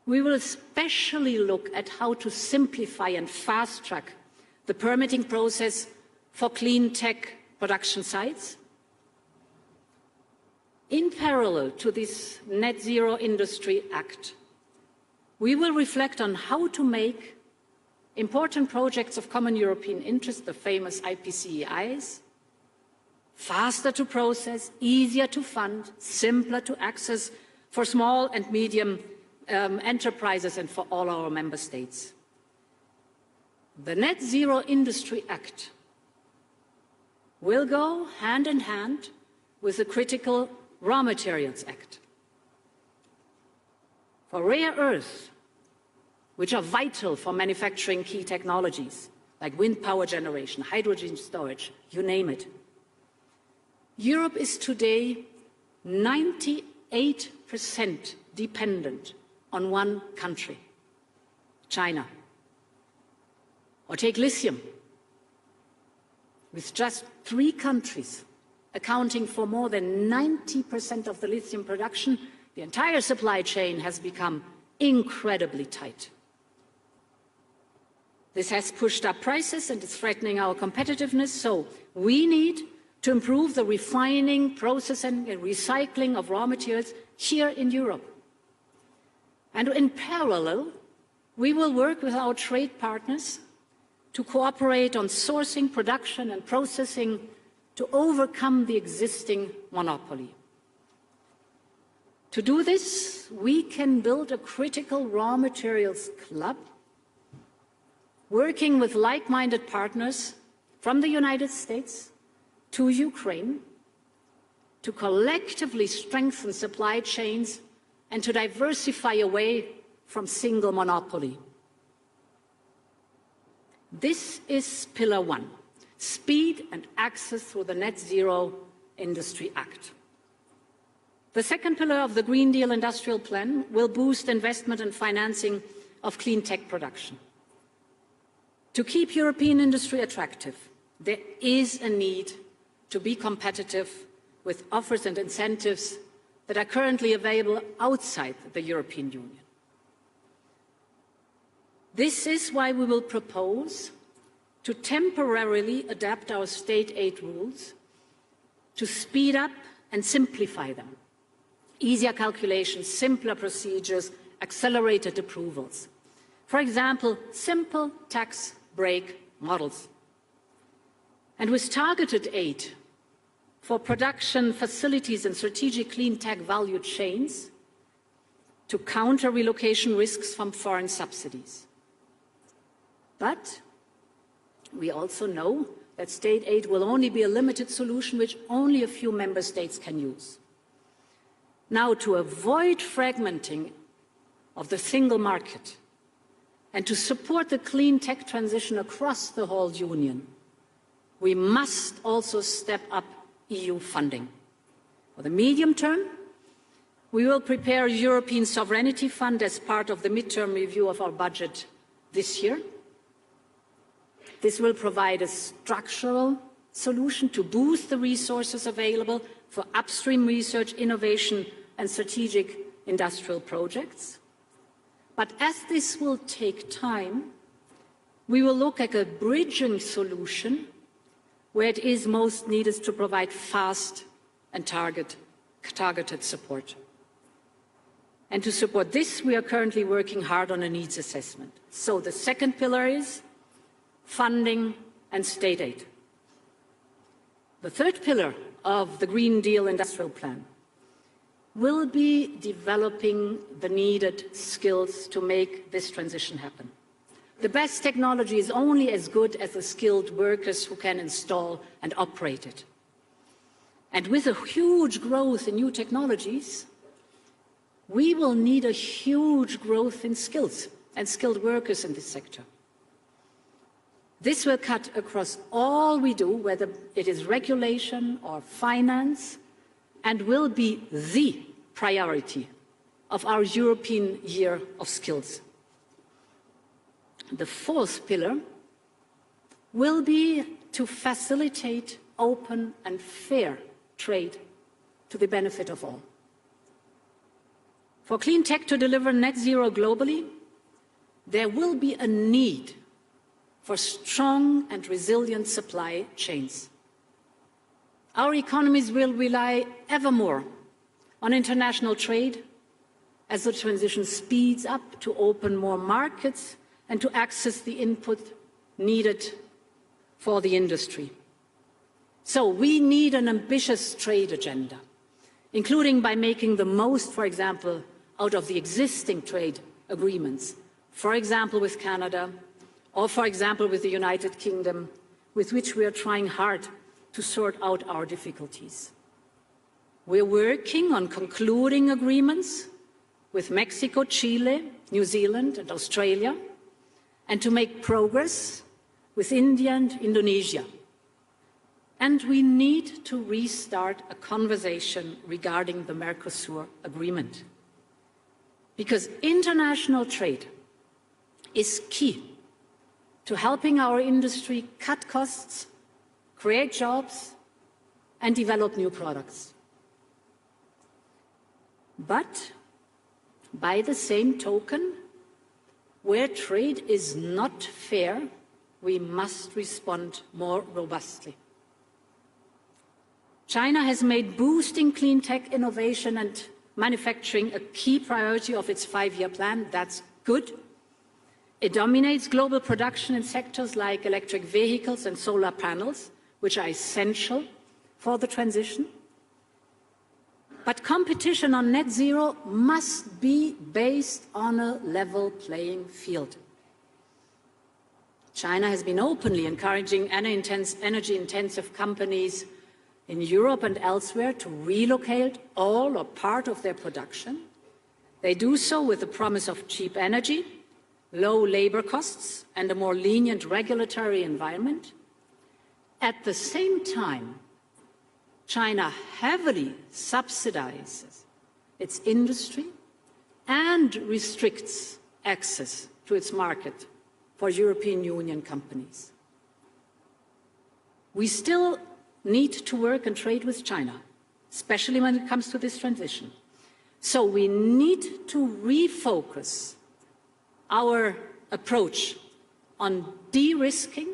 We will especially look at how to simplify and fast-track the permitting process for clean tech production sites. In parallel to this Net Zero Industry Act, we will reflect on how to make important projects of common European interest, the famous IPCEIs, faster to process, easier to fund, simpler to access for small and medium enterprises and for all our member states. The Net Zero Industry Act will go hand in hand with the critical Raw Materials Act. For rare earth, which are vital for manufacturing key technologies like wind power generation, hydrogen storage, you name it. Europe is today 98% dependent on one country, China. Or take lithium, with just 3 countries accounting for more than 90% of the lithium production, the entire supply chain has become incredibly tight. This has pushed up prices and is threatening our competitiveness, so we need to improve the refining, processing and recycling of raw materials here in Europe. And in parallel, we will work with our trade partners to cooperate on sourcing, production and processing to overcome the existing monopoly. To do this, we can build a critical raw materials club, working with like-minded partners from the United States to Ukraine to collectively strengthen supply chains and to diversify away from single monopoly. This is Pillar 1, speed and access through the Net Zero Industry Act. The second pillar of the Green Deal Industrial Plan will boost investment and financing of clean tech production. To keep European industry attractive, there is a need to be competitive with offers and incentives that are currently available outside the European Union. This is why we will propose to temporarily adapt our state aid rules to speed up and simplify them. Easier calculations, simpler procedures, accelerated approvals. For example, simple tax break models. And with targeted aid for production facilities and strategic clean tech value chains to counter relocation risks from foreign subsidies. But we also know that state aid will only be a limited solution which only a few member states can use. Now, to avoid fragmenting of the single market and to support the clean tech transition across the whole Union, we must also step up EU funding. For the medium term, we will prepare a European Sovereignty Fund as part of the midterm review of our budget this year. This will provide a structural solution to boost the resources available for upstream research, innovation and strategic industrial projects. But as this will take time, we will look at a bridging solution where it is most needed to provide fast and targeted support. And to support this, we are currently working hard on a needs assessment. So the second pillar is funding and state aid. The third pillar of the Green Deal Industrial Plan will be developing the needed skills to make this transition happen. The best technology is only as good as the skilled workers who can install and operate it. And with a huge growth in new technologies, we will need a huge growth in skills and skilled workers in this sector. This will cut across all we do, whether it is regulation or finance, and will be the priority of our European Year of Skills. The fourth pillar will be to facilitate open and fair trade to the benefit of all. For clean tech to deliver net zero globally, there will be a need for strong and resilient supply chains. Our economies will rely ever more on international trade as the transition speeds up to open more markets and to access the input needed for the industry. So we need an ambitious trade agenda, including by making the most, for example, out of the existing trade agreements, for example with Canada, or for example with the United Kingdom, with which we are trying hard to sort out our difficulties. We're working on concluding agreements with Mexico, Chile, New Zealand and Australia, and to make progress with India and Indonesia. And we need to restart a conversation regarding the Mercosur agreement. Because international trade is key to helping our industry cut costs, create jobs, and develop new products. But by the same token, where trade is not fair, we must respond more robustly. China has made boosting clean tech innovation and manufacturing a key priority of its 5-year plan. That's good. It dominates global production in sectors like electric vehicles and solar panels, which are essential for the transition. But competition on net zero must be based on a level playing field. China has been openly encouraging energy-intensive companies in Europe and elsewhere to relocate all or part of their production. They do so with the promise of cheap energy, low labor costs, and a more lenient regulatory environment. At the same time, China heavily subsidizes its industry and restricts access to its market for European Union companies. We still need to work and trade with China, especially when it comes to this transition. So we need to refocus our approach on de-risking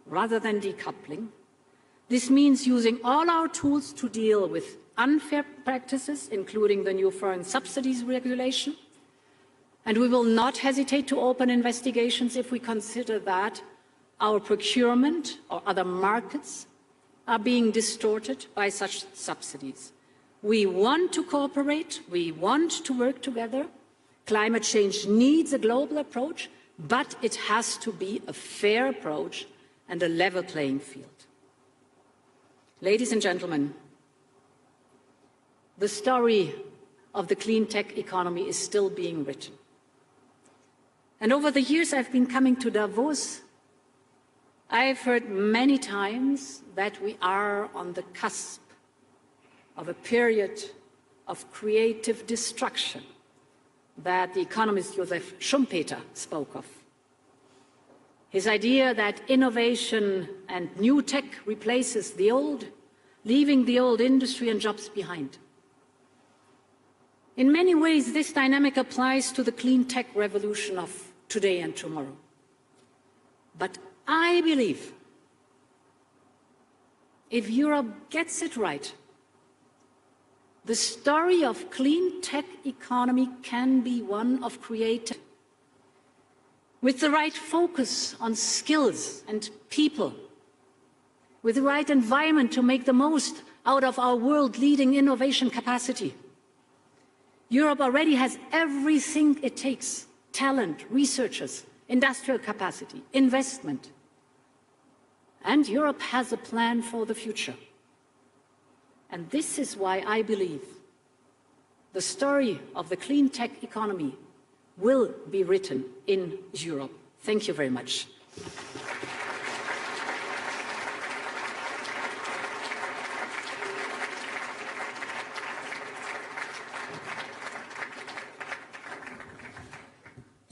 rather than decoupling. This means using all our tools to deal with unfair practices, including the new foreign subsidies regulation. And we will not hesitate to open investigations if we consider that our procurement or other markets are being distorted by such subsidies. We want to cooperate, we want to work together. Climate change needs a global approach, but it has to be a fair approach and a level playing field. Ladies and gentlemen, the story of the clean tech economy is still being written. And over the years I've been coming to Davos, I've heard many times that we are on the cusp of a period of creative destruction that the economist Joseph Schumpeter spoke of. His idea that innovation and new tech replaces the old, leaving the old industry and jobs behind. In many ways, this dynamic applies to the clean tech revolution of today and tomorrow. But I believe if Europe gets it right, the story of clean tech economy can be one of creativity. With the right focus on skills and people, with the right environment to make the most out of our world-leading innovation capacity. Europe already has everything it takes: talent, researchers, industrial capacity, investment. And Europe has a plan for the future. And this is why I believe the story of the clean tech economy will be written in Europe. Thank you very much.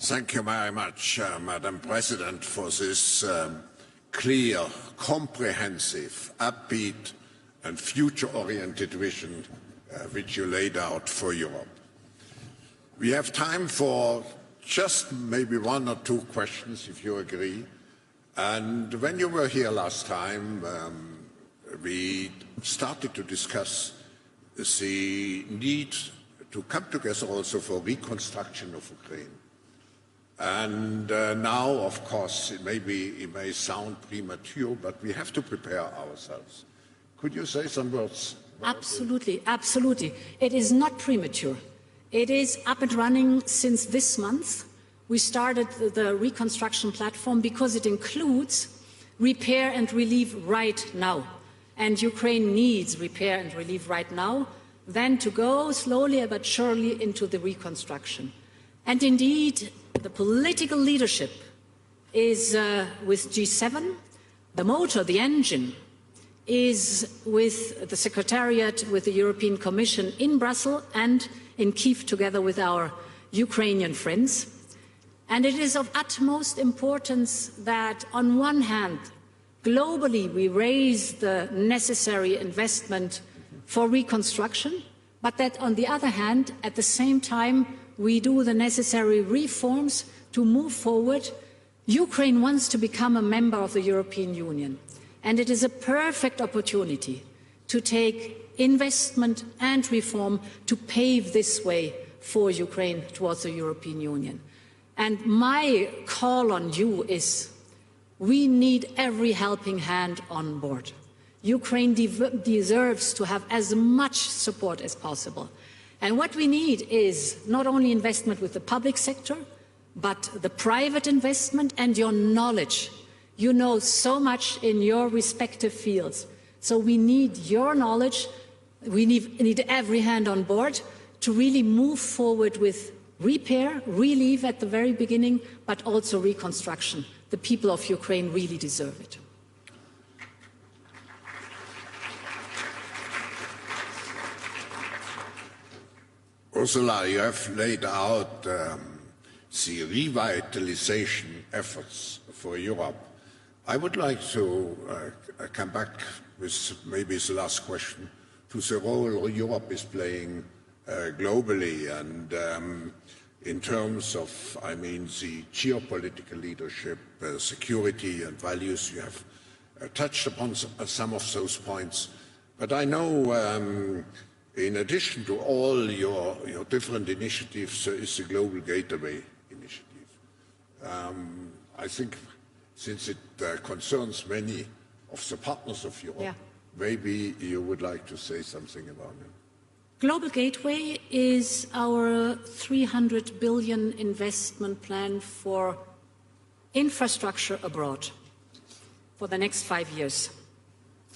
Thank you very much, Madam President, for this clear, comprehensive, upbeat and future-oriented vision which you laid out for Europe. We have time for just maybe one or two questions, if you agree. And when you were here last time, we started to discuss the need to come together also for reconstruction of Ukraine. And now, of course, it may sound premature, but we have to prepare ourselves. Could you say some words? Absolutely, absolutely. It is not premature. It is up and running since this month. We started the reconstruction platform because it includes repair and relief right now. And Ukraine needs repair and relief right now, then to go slowly but surely into the reconstruction. And indeed, the political leadership is with G7. The motor, the engine, is with the Secretariat, with the European Commission in Brussels and in Kyiv together with our Ukrainian friends. And it is of utmost importance that on one hand, globally we raise the necessary investment for reconstruction, but that on the other hand, at the same time, we do the necessary reforms to move forward. Ukraine wants to become a member of the European Union, and it is a perfect opportunity to take investment and reform to pave this way for Ukraine towards the European Union. And my call on you is, we need every helping hand on board. Ukraine deserves to have as much support as possible. And what we need is not only investment with the public sector, but the private investment and your knowledge. You know so much in your respective fields. So we need your knowledge. We need every hand on board to really move forward with repair, relief at the very beginning, but also reconstruction. The people of Ukraine really deserve it. Ursula, you have laid out the revitalization efforts for Europe. I would like to come back with maybe the last question to the role Europe is playing globally and in terms of, the geopolitical leadership, security and values. You have touched upon some of those points. But I know in addition to all your different initiatives, there is the Global Gateway initiative. I think since it concerns many of the partners of Europe, maybe you would like to say something about it. Global Gateway is our 300 billion investment plan for infrastructure abroad for the next 5 years.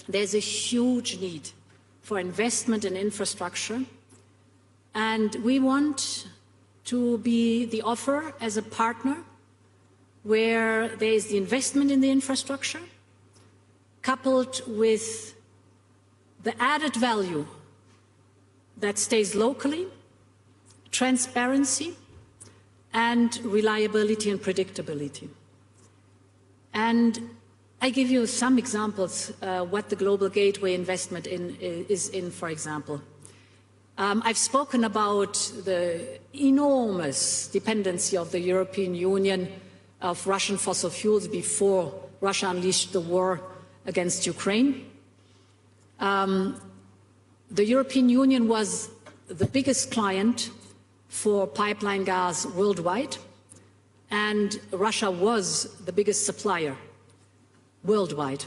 There's a huge need for investment in infrastructure, and we want to be the offer as a partner where there is the investment in the infrastructure coupled with the added value that stays locally, transparency, and reliability and predictability. And I give you some examples what the Global Gateway investment is in, for example. I've spoken about the enormous dependency of the European Union of Russian fossil fuels before Russia unleashed the war against Ukraine. The European Union was the biggest client for pipeline gas worldwide, and Russia was the biggest supplier worldwide.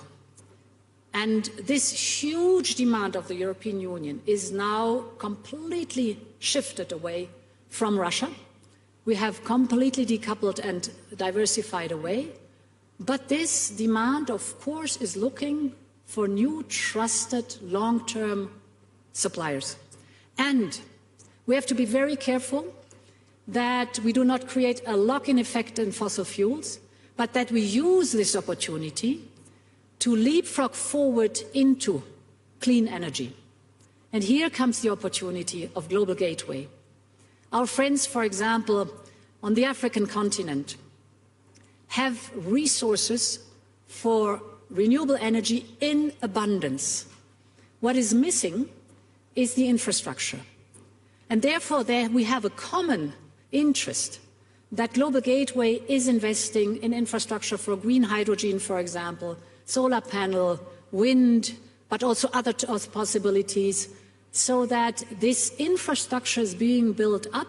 And this huge demand of the European Union is now completely shifted away from Russia. We have completely decoupled and diversified away. But this demand, of course, is looking for new, trusted, long-term suppliers. And we have to be very careful that we do not create a lock-in effect in fossil fuels, but that we use this opportunity to leapfrog forward into clean energy. And here comes the opportunity of Global Gateway. Our friends, for example, on the African continent, have resources for renewable energy in abundance. What is missing is the infrastructure. And therefore, there we have a common interest that Global Gateway is investing in infrastructure for green hydrogen, for example, solar panel, wind, but also other possibilities, so that this infrastructure is being built up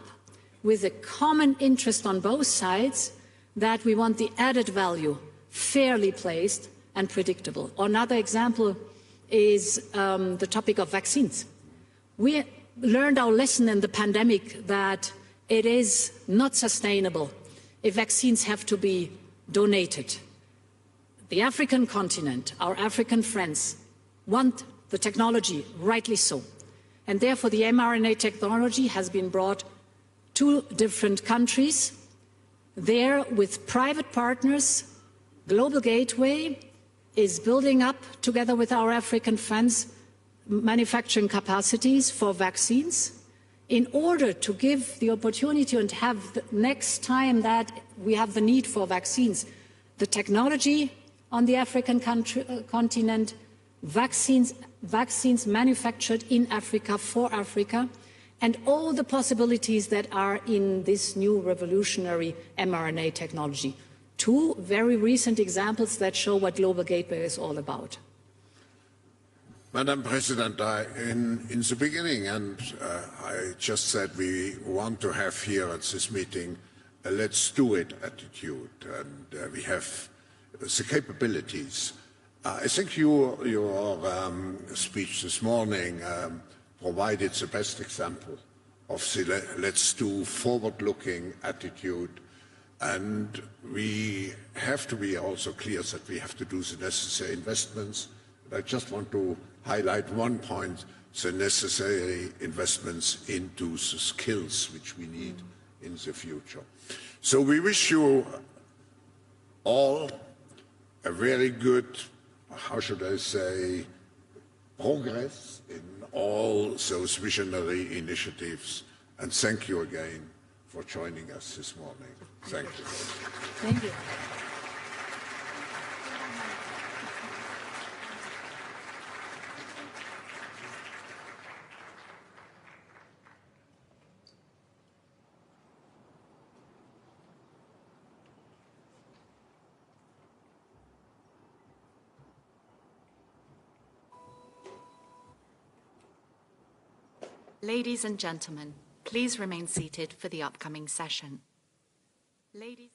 with a common interest on both sides, that we want the added value fairly placed and predictable. Another example is the topic of vaccines. We learned our lesson in the pandemic that it is not sustainable if vaccines have to be donated. The African continent, our African friends, want the technology, rightly so. And therefore the mRNA technology has been brought 2 different countries. There, with private partners, Global Gateway is building up, together with our African friends, manufacturing capacities for vaccines in order to give the opportunity and have the next time that we have the need for vaccines, the technology on the African continent, vaccines manufactured in Africa for Africa, and all the possibilities that are in this new revolutionary mRNA technology. 2 very recent examples that show what Global Gateway is all about. Madam President, in the beginning, I just said we want to have here at this meeting a let's do it attitude, and we have the capabilities. I think your speech this morning provided the best example of the let's do forward-looking attitude, and we have to be also clear that we have to do the necessary investments. I just want to highlight one point, the necessary investments into the skills which we need in the future. So we wish you all a very good, how should I say, progress in all those visionary initiatives. And thank you again for joining us this morning. Thank you. Thank you. Ladies and gentlemen, please remain seated for the upcoming session. Ladies.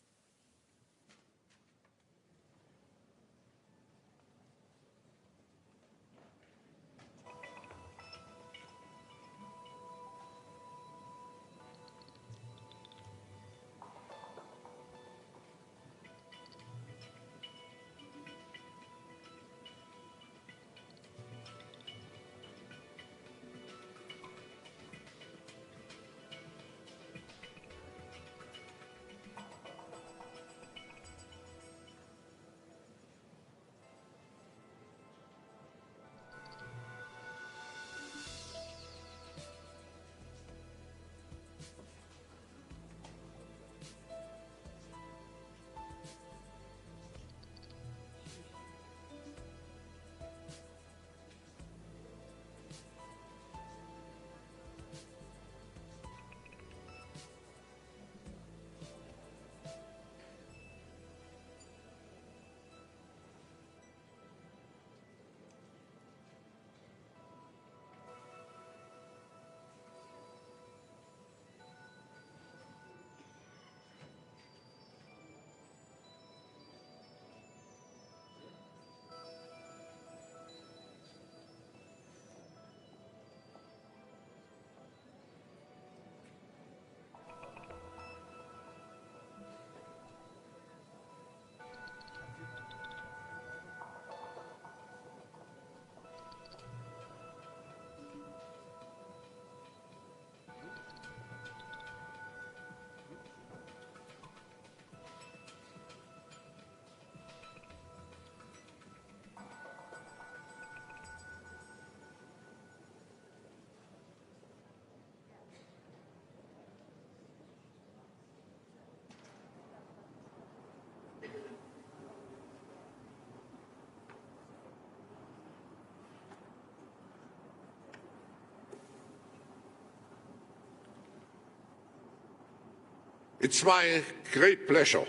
It's my great pleasure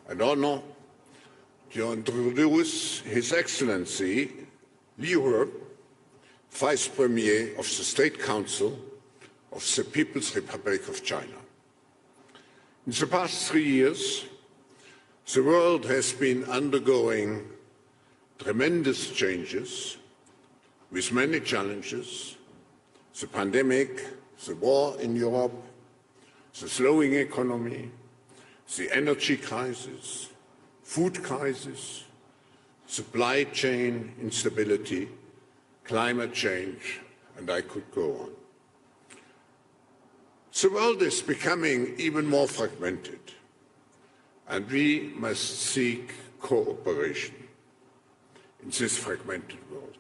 and honor to introduce His Excellency Liu He, Vice Premier of the State Council of the People's Republic of China. In the past 3 years, the world has been undergoing tremendous changes with many challenges: the pandemic, the war in Europe, the slowing economy, the energy crisis, food crisis, supply chain instability, climate change, and I could go on. The world is becoming even more fragmented, and we must seek cooperation in this fragmented world.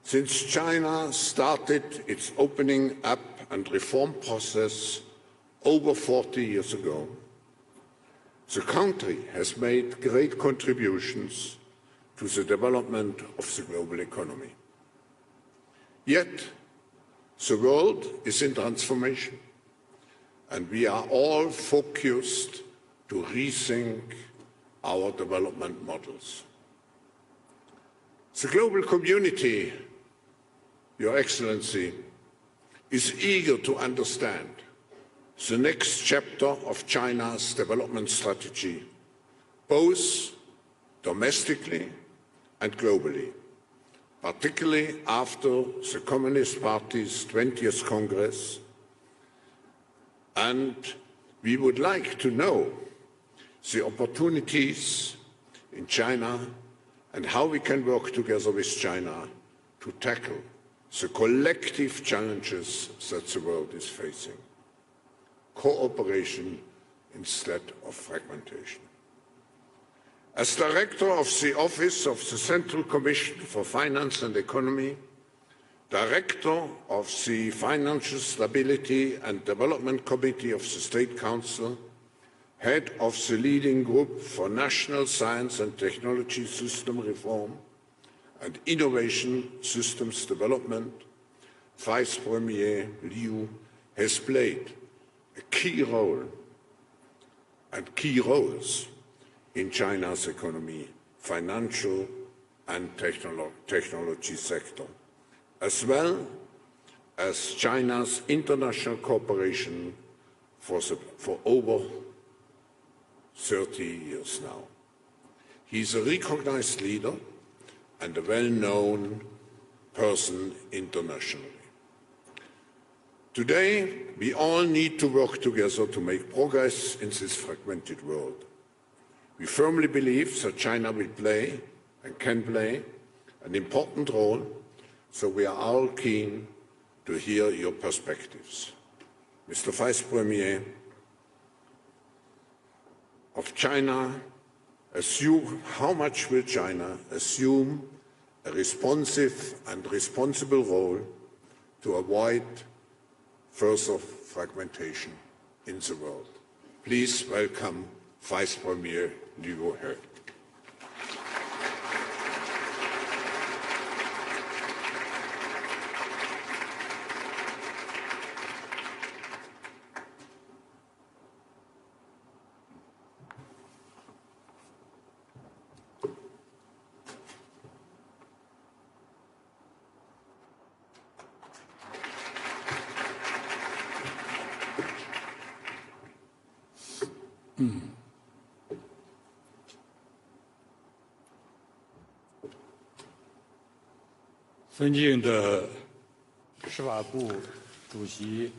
Since China started its opening up and reform process over 40 years ago, the country has made great contributions to the development of the global economy. Yet, the world is in transformation, and we are all focused to rethink our development models. The global community, Your Excellency, is eager to understand the next chapter of China's development strategy, both domestically and globally, particularly after the Communist Party's 20th Congress. And we would like to know the opportunities in China and how we can work together with China to tackle the collective challenges that the world is facing. Cooperation instead of fragmentation. As Director of the Office of the Central Commission for Finance and Economy, Director of the Financial Stability and Development Committee of the State Council, Head of the leading group for National Science and Technology System Reform and Innovation Systems Development, Vice Premier Liu has played a key role and key roles in China's economy, financial and technology sector, as well as China's international cooperation for over 30 years now. He is a recognized leader and a well-known person internationally. Today, we all need to work together to make progress in this fragmented world. We firmly believe that China will play and can play an important role, so we are all keen to hear your perspectives. Mr. Vice Premier, of China, how much will China assume a responsive and responsible role to avoid further fragmentation in the world? Please welcome Vice Premier Liu He.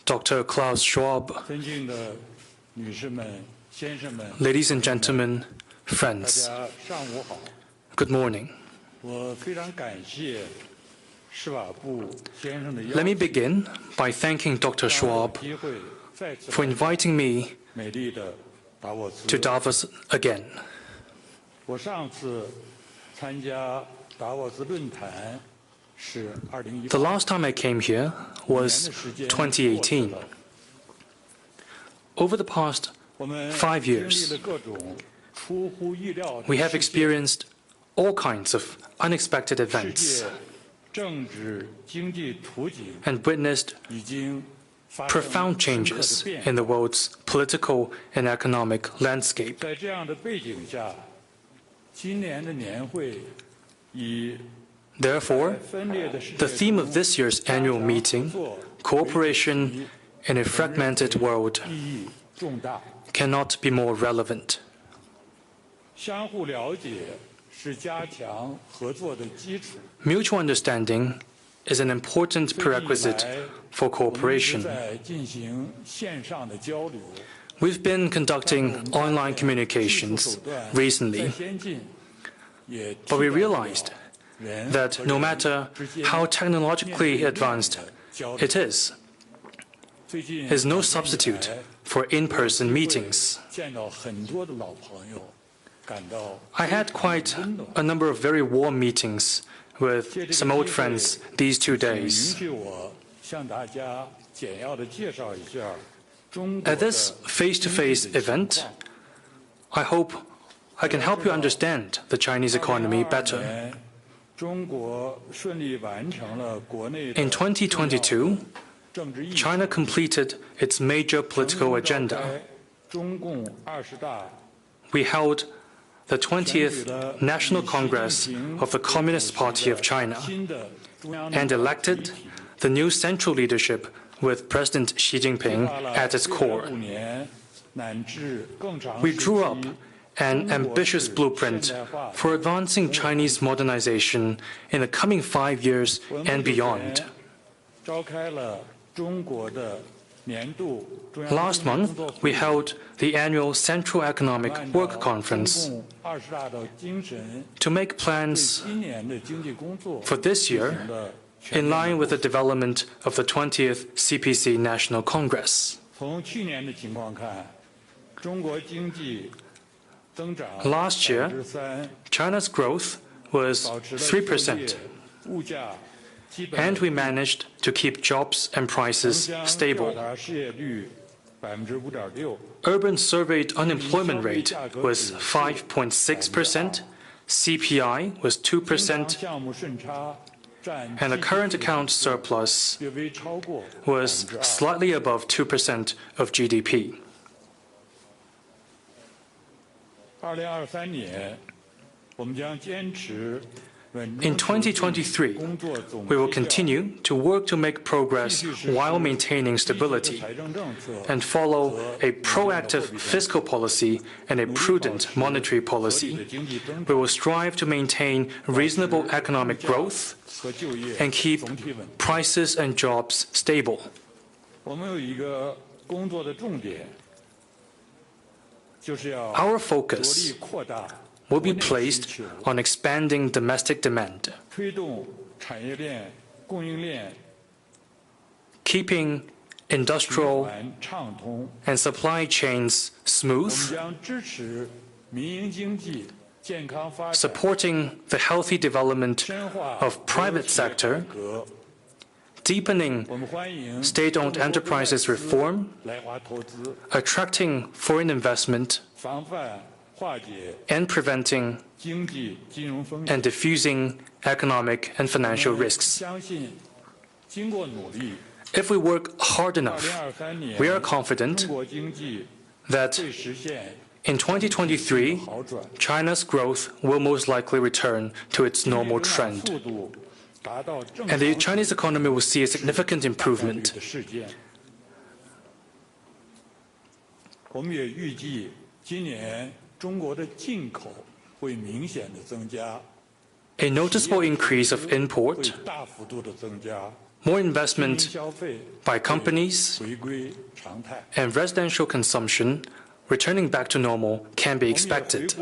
Dr. Klaus Schwab, ladies and gentlemen, friends, good morning. Let me begin by thanking Dr. Schwab for inviting me to Davos again. The last time I came here was 2018. Over the past 5 years, we have experienced all kinds of unexpected events and witnessed profound changes in the world's political and economic landscape. Therefore, the theme of this year's annual meeting, Cooperation in a Fragmented World, cannot be more relevant. Mutual understanding is an important prerequisite for cooperation. We've been conducting online communications recently, but we realized that no matter how technologically advanced it is, is no substitute for in-person meetings. I had quite a number of very warm meetings with some old friends these 2 days. At this face-to-face event, I hope I can help you understand the Chinese economy better. In 2022, China completed its major political agenda. We held the 20th National Congress of the Communist Party of China and elected the new central leadership with President Xi Jinping at its core. We drew up an ambitious blueprint for advancing Chinese modernization in the coming 5 years and beyond. Last month, we held the annual Central Economic Work Conference to make plans for this year in line with the development of the 20th CPC National Congress. Last year, China's growth was 3%, and we managed to keep jobs and prices stable. Urban surveyed unemployment rate was 5.6%, CPI was 2%, and the current account surplus was slightly above 2% of GDP. In 2023, we will continue to work to make progress while maintaining stability and follow a proactive fiscal policy and a prudent monetary policy. We will strive to maintain reasonable economic growth and keep prices and jobs stable. Our focus will be placed on expanding domestic demand, keeping industrial and supply chains smooth, supporting the healthy development of private sector, deepening state-owned enterprises reform, attracting foreign investment, and preventing and diffusing economic and financial risks. If we work hard enough, we are confident that in 2023, China's growth will most likely return to its normal trend, and the Chinese economy will see a significant improvement. A noticeable increase of import, more investment by companies, and residential consumption returning back to normal can be expected.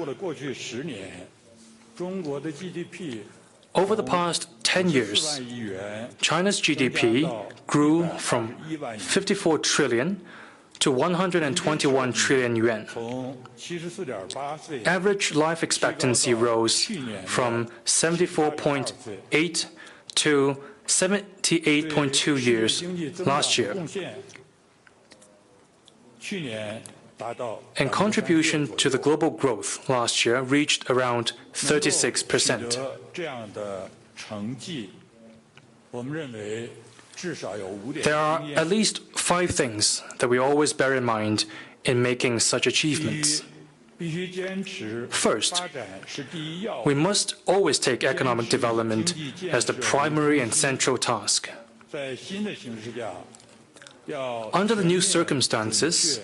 Over the past 10 years, China's GDP grew from 54 trillion to 121 trillion yuan. Average life expectancy rose from 74.8 to 78.2 years last year. And contribution to the global growth last year reached around 36%. There are at least 5 things that we always bear in mind in making such achievements. First, we must always take economic development as the primary and central task. Under the new circumstances,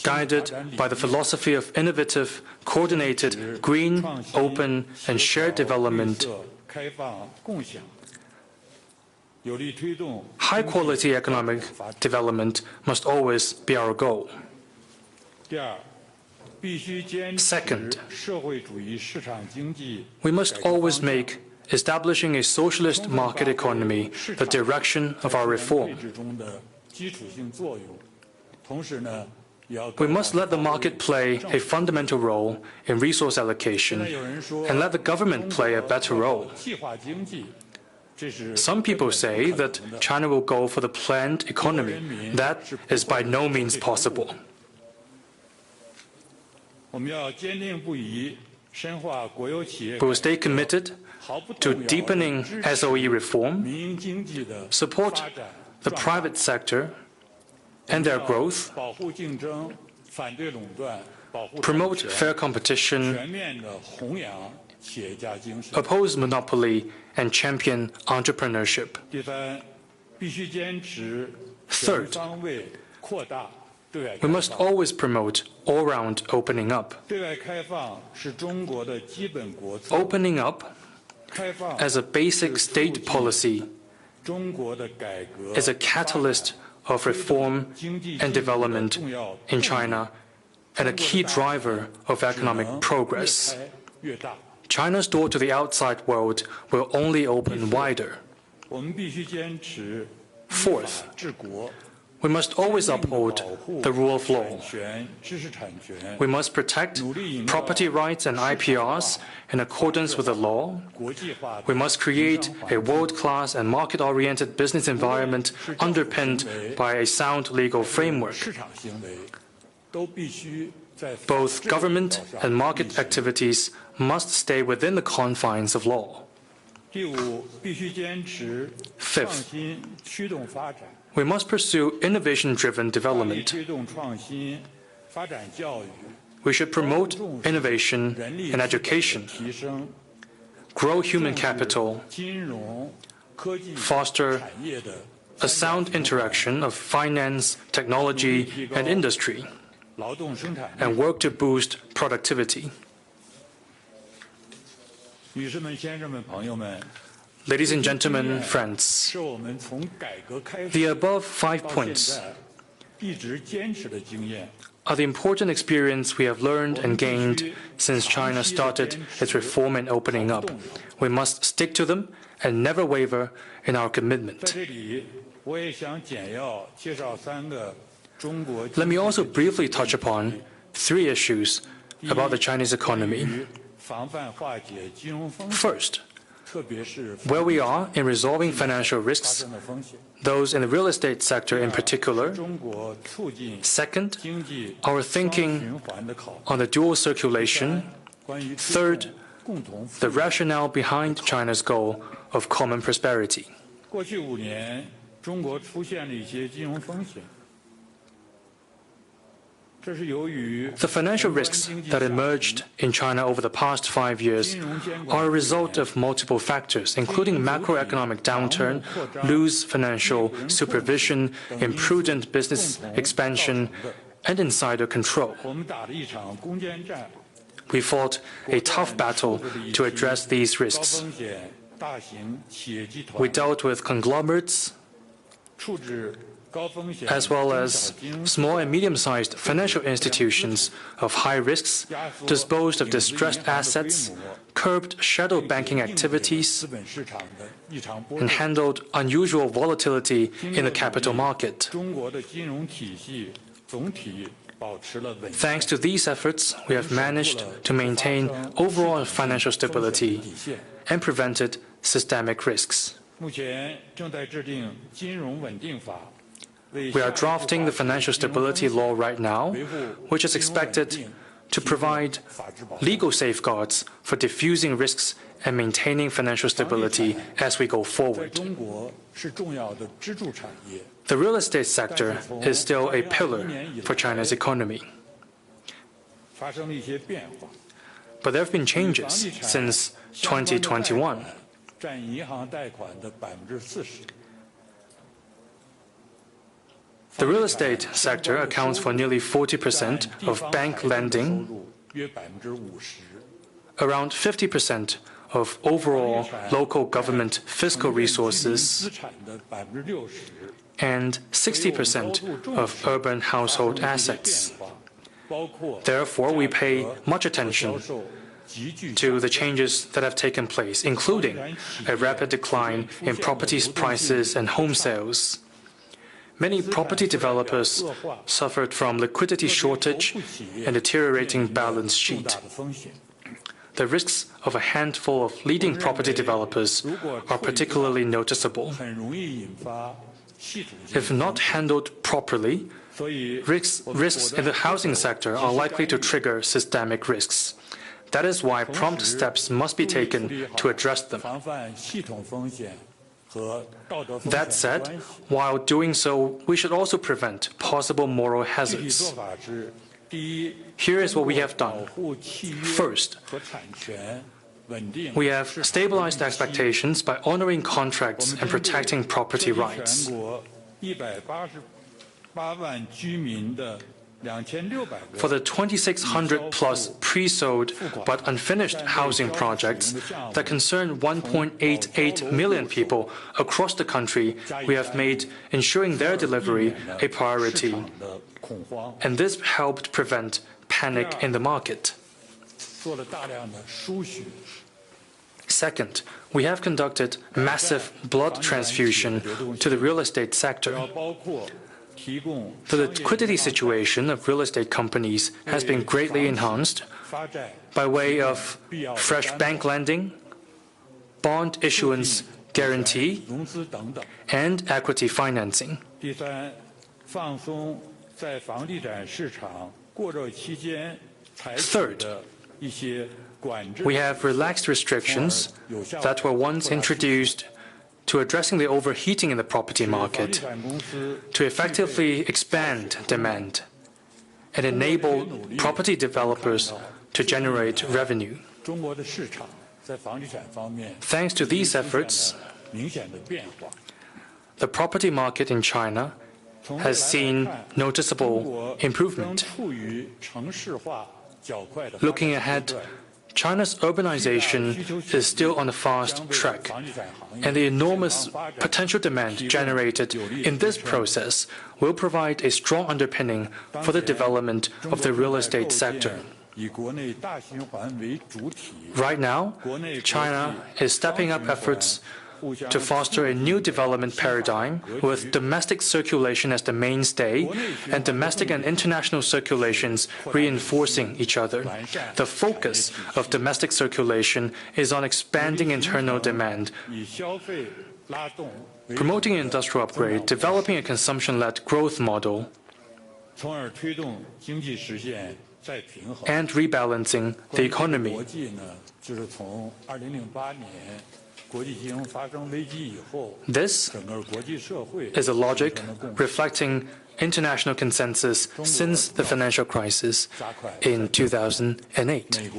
guided by the philosophy of innovative, coordinated, green, open, and shared development, high-quality economic development must always be our goal. Second, we must always make establishing a socialist market economy the direction of our reform. We must let the market play a fundamental role in resource allocation and let the government play a better role. Some people say that China will go for the planned economy. That is by no means possible. We will stay committed to deepening SOE reform, support the private sector and their growth, promote fair competition, oppose monopoly, and champion entrepreneurship. Third, we must always promote all-round opening up. Opening up as a basic state policy is a catalyst of reform and development in China and a key driver of economic progress. China's door to the outside world will only open wider. Fourth, we must always uphold the rule of law. We must protect property rights and IPRs in accordance with the law. We must create a world-class and market-oriented business environment underpinned by a sound legal framework. Both government and market activities must stay within the confines of law. Fifth, we must pursue innovation-driven development. We should promote innovation in education, grow human capital, foster a sound interaction of finance, technology, and industry, and work to boost productivity. Ladies and gentlemen, friends, the above 5 points are the important experience we have learned and gained since China started its reform and opening up. We must stick to them and never waver in our commitment. Let me also briefly touch upon 3 issues about the Chinese economy. First, where we are in resolving financial risks, those in the real estate sector in particular. Second, our thinking on the dual circulation. Third, the rationale behind China's goal of common prosperity. The financial risks that emerged in China over the past 5 years are a result of multiple factors, including macroeconomic downturn, loose financial supervision, imprudent business expansion, and insider control. We fought a tough battle to address these risks. We dealt with conglomerates, as well as small and medium-sized financial institutions of high risks, disposed of distressed assets, curbed shadow banking activities, and handled unusual volatility in the capital market. Thanks to these efforts, we have managed to maintain overall financial stability and prevented systemic risks. We are drafting the financial stability law right now, which is expected to provide legal safeguards for diffusing risks and maintaining financial stability as we go forward. The real estate sector is still a pillar for China's economy. But there have been changes since 2021. The real estate sector accounts for nearly 40% of bank lending, around 50% of overall local government fiscal resources, and 60% of urban household assets. Therefore, we pay much attention to the changes that have taken place, including a rapid decline in property prices and home sales. many property developers suffered from liquidity shortage and deteriorating balance sheet. The risks of a handful of leading property developers are particularly noticeable. If not handled properly, risks in the housing sector are likely to trigger systemic risks. That is why prompt steps must be taken to address them. That said, while doing so, we should also prevent possible moral hazards. Here is what we have done. First, we have stabilized expectations by honoring contracts and protecting property rights. For the 2,600-plus pre-sold but unfinished housing projects that concern 1.88 million people across the country, we have made ensuring their delivery a priority. And this helped prevent panic in the market. Second, we have conducted massive blood transfusion to the real estate sector. The liquidity situation of real estate companies has been greatly enhanced by way of fresh bank lending, bond issuance guarantee, and equity financing. Third, we have relaxed restrictions that were once introduced to addressing the overheating in the property market, to effectively expand demand and enable property developers to generate revenue. Thanks to these efforts, the property market in China has seen noticeable improvement. Looking ahead, China's urbanization is still on a fast track, and the enormous potential demand generated in this process will provide a strong underpinning for the development of the real estate sector. Right now, China is stepping up efforts to foster a new development paradigm with domestic circulation as the mainstay and domestic and international circulations reinforcing each other. The focus of domestic circulation is on expanding internal demand, promoting industrial upgrade, developing a consumption-led growth model, and rebalancing the economy. This is a logic reflecting international consensus since the financial crisis in 2008.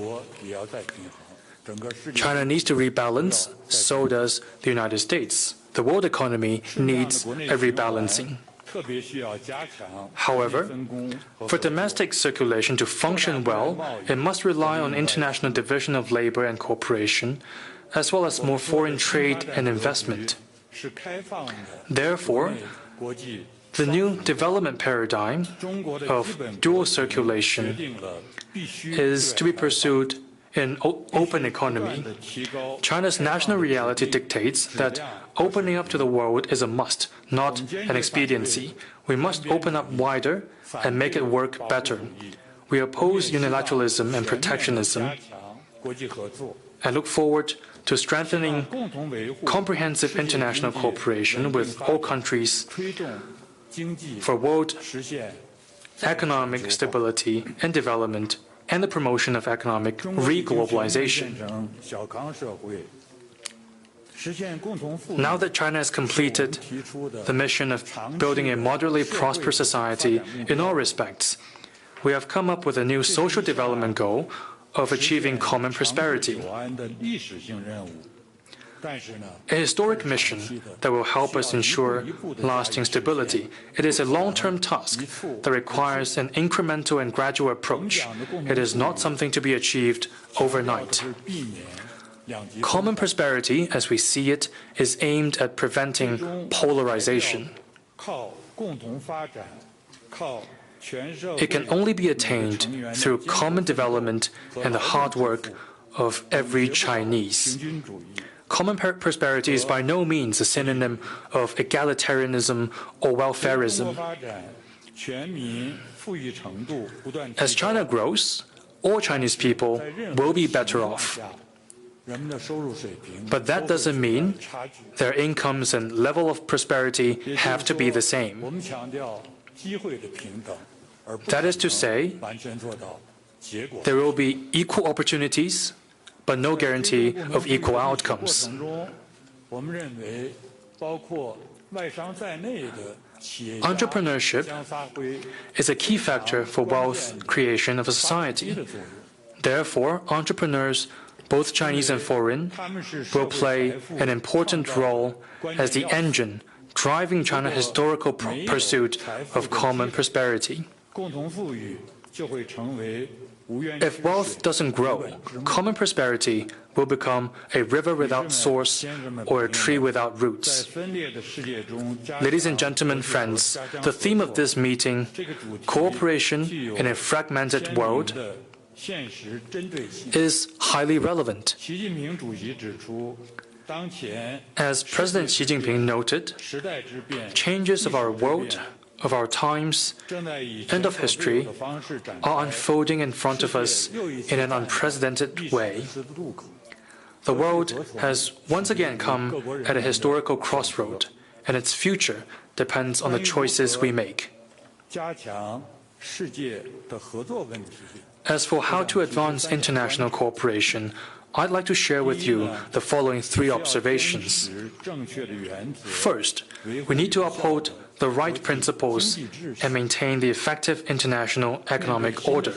China needs to rebalance, so does the United States. The world economy needs a rebalancing. However, for domestic circulation to function well, it must rely on international division of labor and cooperation, as well as more foreign trade and investment. Therefore, the new development paradigm of dual circulation is to be pursued in open economy. China's national reality dictates that opening up to the world is a must, not an expediency. We must open up wider and make it work better. We oppose unilateralism and protectionism and look forward to strengthening comprehensive international cooperation with all countries for world economic stability and development and the promotion of economic re-globalization. Now that China has completed the mission of building a moderately prosperous society in all respects, we have come up with a new social development goal of achieving common prosperity. A historic mission that will help us ensure lasting stability. It is a long-term task that requires an incremental and gradual approach. It is not something to be achieved overnight. Common prosperity, as we see it, is aimed at preventing polarization. It can only be attained through common development and the hard work of every Chinese. common prosperity is by no means a synonym of egalitarianism or welfarism. As China grows, all Chinese people will be better off. But that doesn't mean their incomes and level of prosperity have to be the same. That is to say, there will be equal opportunities, but no guarantee of equal outcomes. Entrepreneurship is a key factor for wealth creation of a society. Therefore, entrepreneurs, both Chinese and foreign, will play an important role as the engine driving China's historical pursuit of common prosperity. If wealth doesn't grow, common prosperity will become a river without source or a tree without roots. Ladies and gentlemen, friends, the theme of this meeting, cooperation in a fragmented world, is highly relevant. As President Xi Jinping noted, changes of our world, of our times, and of history are unfolding in front of us in an unprecedented way. The world has once again come at a historical crossroad, and its future depends on the choices we make. As for how to advance international cooperation, I'd like to share with you the following 3 observations. First, we need to uphold the right principles and maintain the effective international economic order.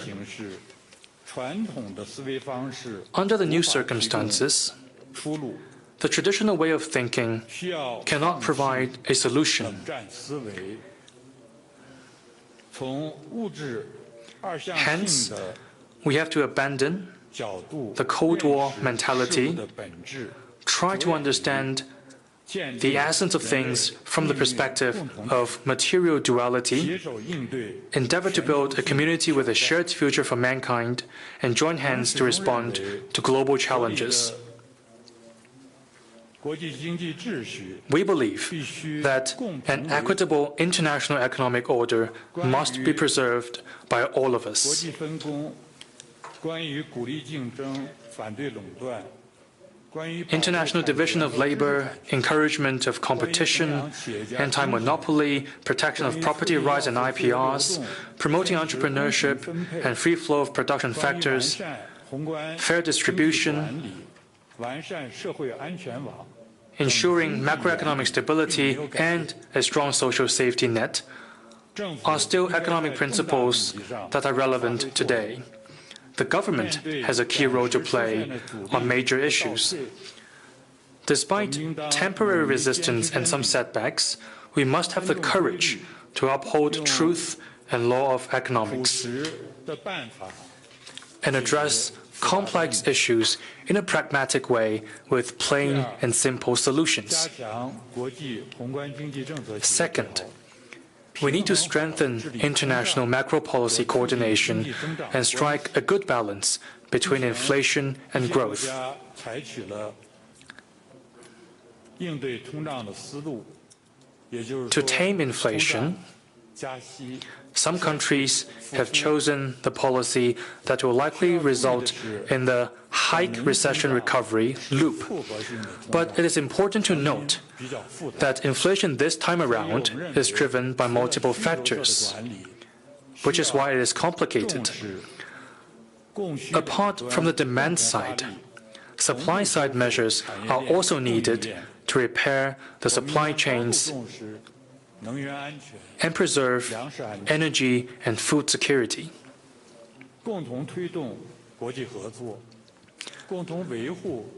Under the new circumstances, the traditional way of thinking cannot provide a solution. Hence, we have to abandon the Cold War mentality, try to understand the essence of things from the perspective of material duality, endeavor to build a community with a shared future for mankind, and join hands to respond to global challenges. We believe that an equitable international economic order must be preserved by all of us. International division of labor, encouragement of competition, anti-monopoly, protection of property rights and IPRs, promoting entrepreneurship and free flow of production factors, fair distribution, ensuring macroeconomic stability and a strong social safety net are still economic principles that are relevant today. The government has a key role to play on major issues. Despite temporary resistance and some setbacks, we must have the courage to uphold truth and law of economics and address complex issues in a pragmatic way with plain and simple solutions. Second, we need to strengthen international macro policy coordination and strike a good balance between inflation and growth. To tame inflation, some countries have chosen the policy that will likely result in the hike recession recovery loop. But it is important to note that inflation this time around is driven by multiple factors, which is why it is complicated. Apart from the demand side, supply-side measures are also needed to repair the supply chains and preserve energy and food security.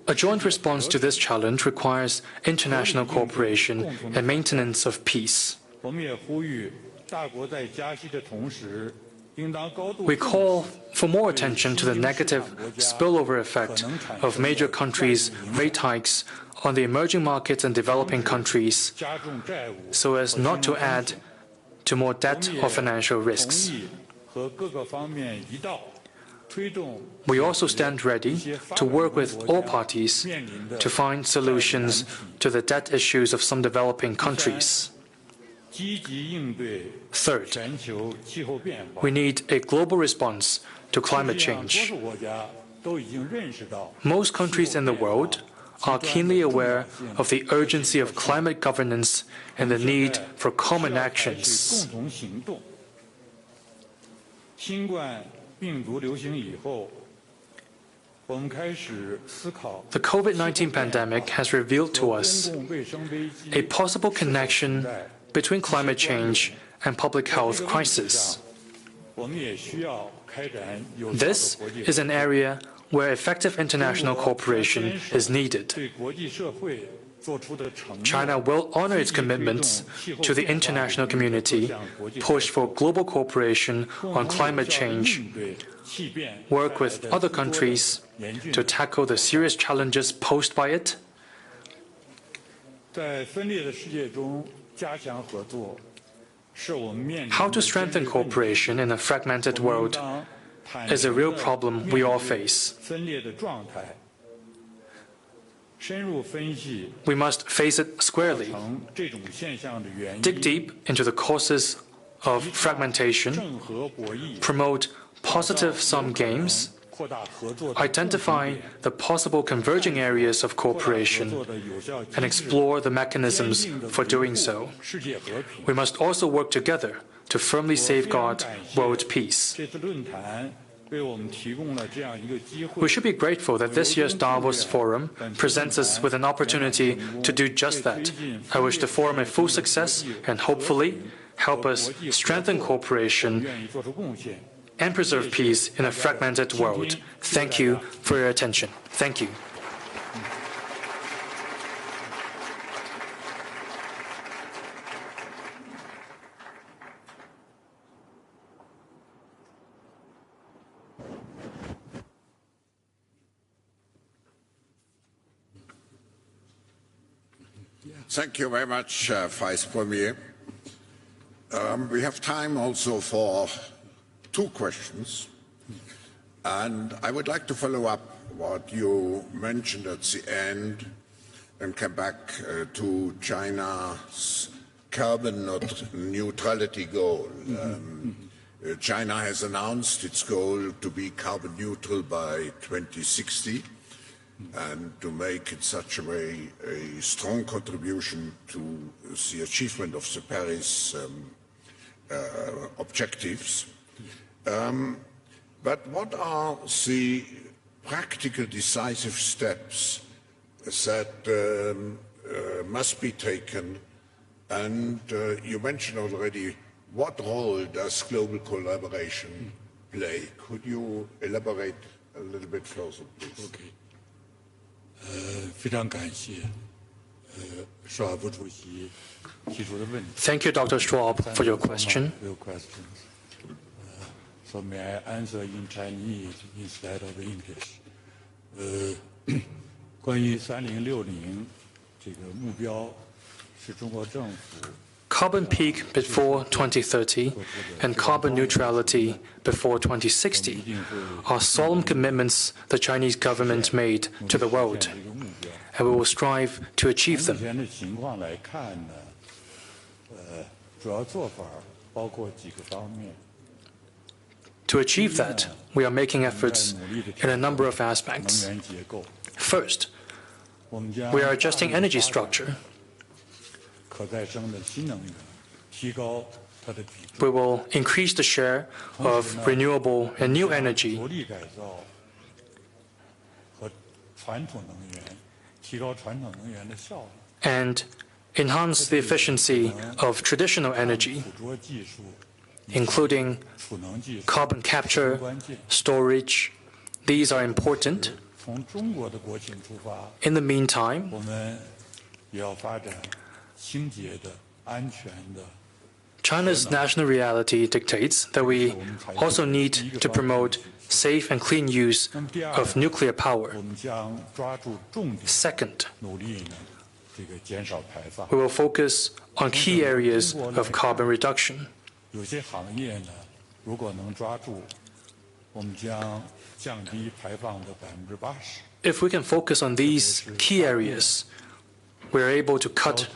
A joint response to this challenge requires international cooperation and maintenance of peace. We call for more attention to the negative spillover effect of major countries' rate hikes on the emerging markets and developing countries, so as not to add to more debt or financial risks. We also stand ready to work with all parties to find solutions to the debt issues of some developing countries. Third, we need a global response to climate change. Most countries in the world are keenly aware of the urgency of climate governance and the need for common actions. The COVID-19 pandemic has revealed to us a possible connection between climate change and public health crisis. This is an area where effective international cooperation is needed. China will honor its commitments to the international community, push for global cooperation on climate change, work with other countries to tackle the serious challenges posed by it, how to strengthen cooperation in a fragmented world is a real problem we all face. We must face it squarely, dig deep into the causes of fragmentation, promote positive-sum games, identify the possible converging areas of cooperation, and explore the mechanisms for doing so. We must also work together to firmly safeguard world peace. We should be grateful that this year's Davos Forum presents us with an opportunity to do just that. I wish the forum a full success and hopefully help us strengthen cooperation and preserve peace in a fragmented world. Thank you for your attention. Thank you. Thank you very much, Vice Premier. We have time also for 2 questions. And I would like to follow up what you mentioned at the end and come back to China's carbon neutrality goal. China has announced its goal to be carbon neutral by 2060. And to make in such a way a strong contribution to the achievement of the Paris objectives. But what are the practical decisive steps that must be taken? And you mentioned already, what role does global collaboration play? Could you elaborate a little bit further, please? Okay. Thank you, Dr. Schwab, for your question. So may I answer in Chinese instead of English? 关于3060这个目标，是中国政府 Carbon peak before 2030 and carbon neutrality before 2060 are solemn commitments the Chinese government made to the world, and we will strive to achieve them. To achieve that, we are making efforts in a number of aspects. First, we are adjusting energy structure. We will increase the share of renewable and new energy and enhance the efficiency of traditional energy, including carbon capture, storage. These are important. In the meantime, China's national reality dictates that we also need to promote safe and clean use of nuclear power. Second, we will focus on key areas If we can focus on these key areas, we're able to cut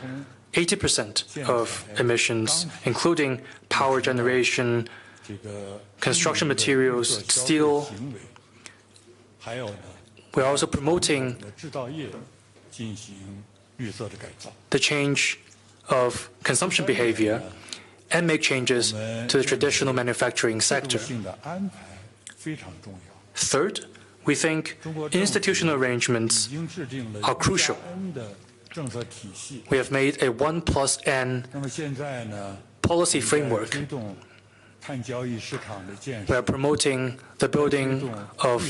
80% of emissions, including power generation, construction materials, steel. We're also promoting the change of consumption behavior and make changes to the traditional manufacturing sector. Third, we think institutional arrangements are crucial. We have made a 1+N policy framework. We are promoting the building of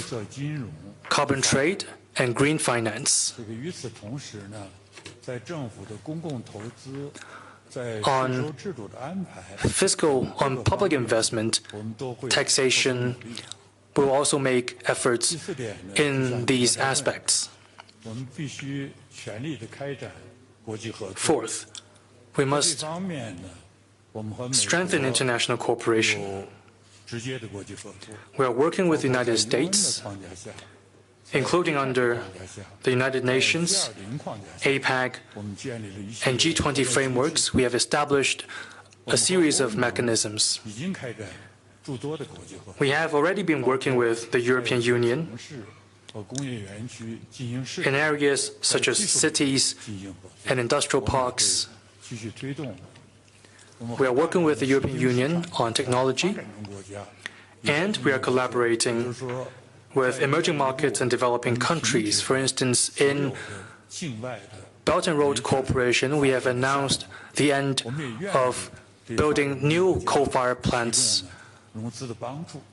carbon trade and green finance. On public investment, taxation, we will also make efforts in these aspects. Fourth, we must strengthen international cooperation. We are working with the United States, including under the United Nations, APEC, and G20 frameworks. We have established a series of mechanisms. We have already been working with the European Union in areas such as cities and industrial parks. We are working with the European Union on technology, and we are collaborating with emerging markets and developing countries. For instance, in Belt and Road Cooperation, we have announced the end of building new coal-fired plants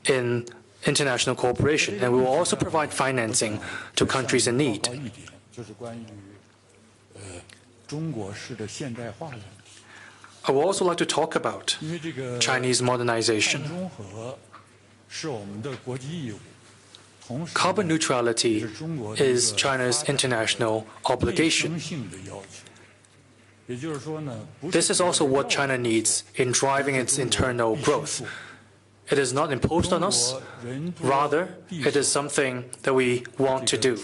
in international cooperation, and we will also provide financing to countries in need. I would also like to talk about Chinese modernization. Carbon neutrality is China's international obligation. This is also what China needs in driving its internal growth. It is not imposed on us, rather, it is something that we want to do.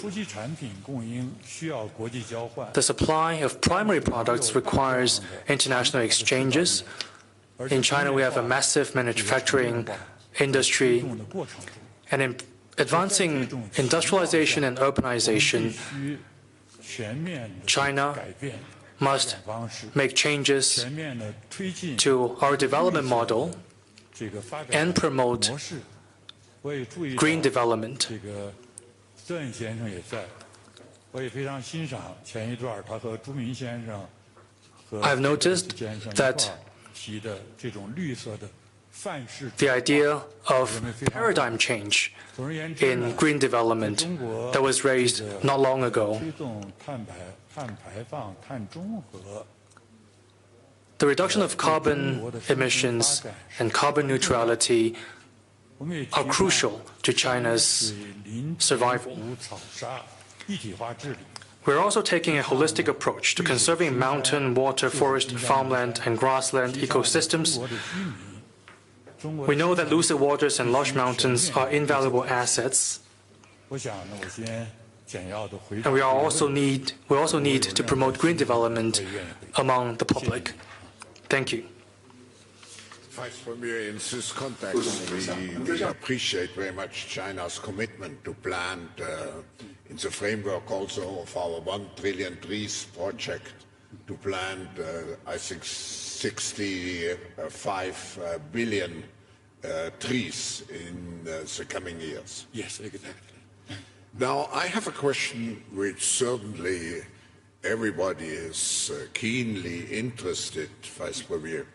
The supply of primary products requires international exchanges. In China, we have a massive manufacturing industry, and in advancing industrialization and urbanization, China must make changes to our development model and promote green development. I've noticed that the idea of paradigm change in green development that was raised not long ago. The reduction of carbon emissions and carbon neutrality are crucial to China's survival. We're also taking a holistic approach to conserving mountain, water, forest, farmland, and grassland ecosystems. We know that lucid waters and lush mountains are invaluable assets, and we also need to promote green development among the public. Thank you. Vice Premier, in this context, we appreciate very much China's commitment to plant, in the framework also of our 1 trillion trees project, to plant, I think, 65 billion trees in the coming years. Yes, exactly. Now, I have a question which certainly everybody is keenly interested, Vice Premier,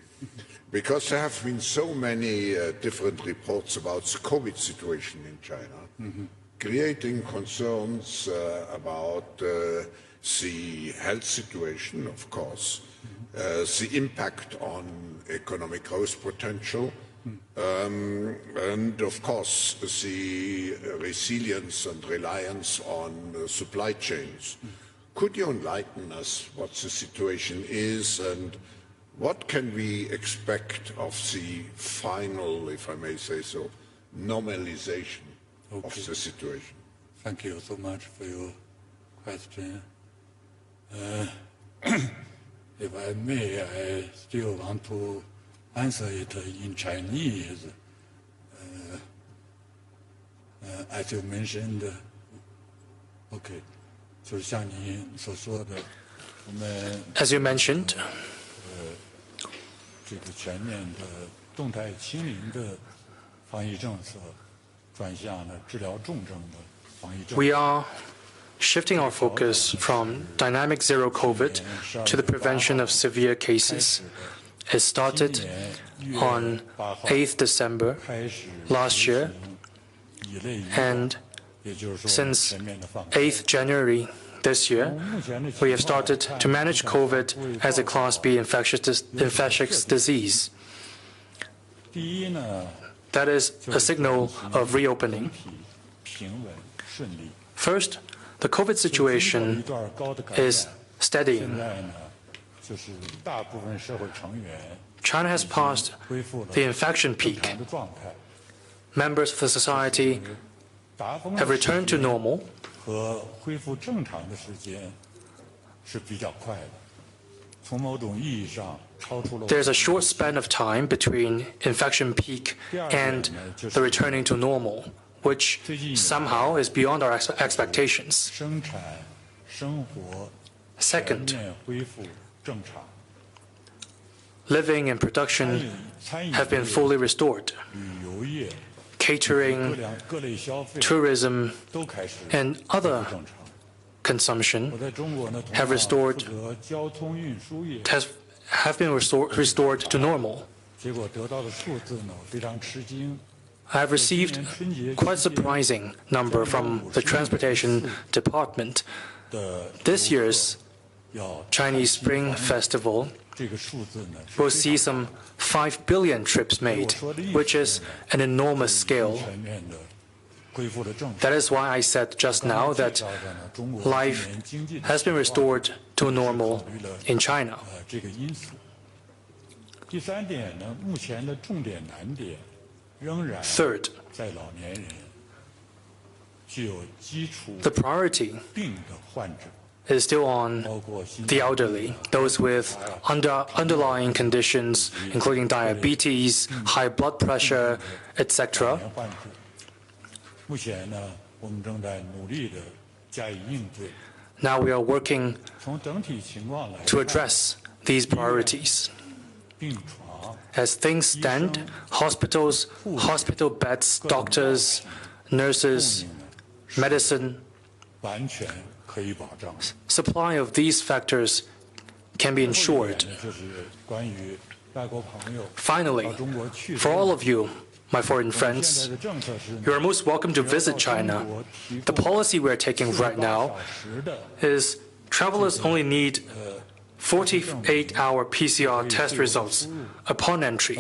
because there have been so many different reports about the COVID situation in China, creating concerns about the health situation, of course, the impact on economic growth potential, and of course the resilience and reliance on supply chains. Could you enlighten us what the situation is and what can we expect of the final, if I may say so, normalization of the situation? Thank you so much for your question. If I may, I still want to answer it in Chinese. As you mentioned, okay, 就是像你所说的，我们 As you mentioned, 这个全面的动态清零的防疫政策转向了治疗重症的防疫政策。 we are shifting our focus from dynamic zero COVID to the prevention of severe cases. It started on 8th December last year, and since 8th January this year, we have started to manage COVID as a Class B infectious disease. That is a signal of reopening. First, the COVID situation is steadying. China has passed the infection peak. Members of the society have returned to normal. There's a short span of time between infection peak and the returning to normal, which somehow is beyond our expectations. Second, living and production have been fully restored. Catering, tourism, and other consumption have been restored to normal. I have received quite a surprising number from the Transportation Department. This year's Chinese Spring Festival will see some 5 billion trips made, which is an enormous scale. That is why I said just now that life has been restored to normal in China. Third, the priority is still on the elderly, those with underlying conditions, including diabetes, high blood pressure, etc. Now we are working to address these priorities. As things stand, hospitals, hospital beds, doctors, nurses, medicine, supply of these factors can be ensured. Finally, for all of you, my foreign friends, you are most welcome to visit China. The policy we are taking right now is travelers only need 48-hour PCR test results upon entry.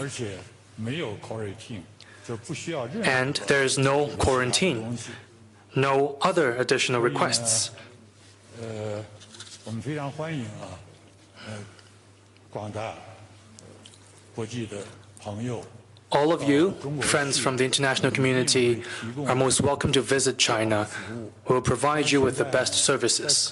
And there is no quarantine, no other additional requests. All of you, friends from the international community, are most welcome to visit China. We will provide you with the best services.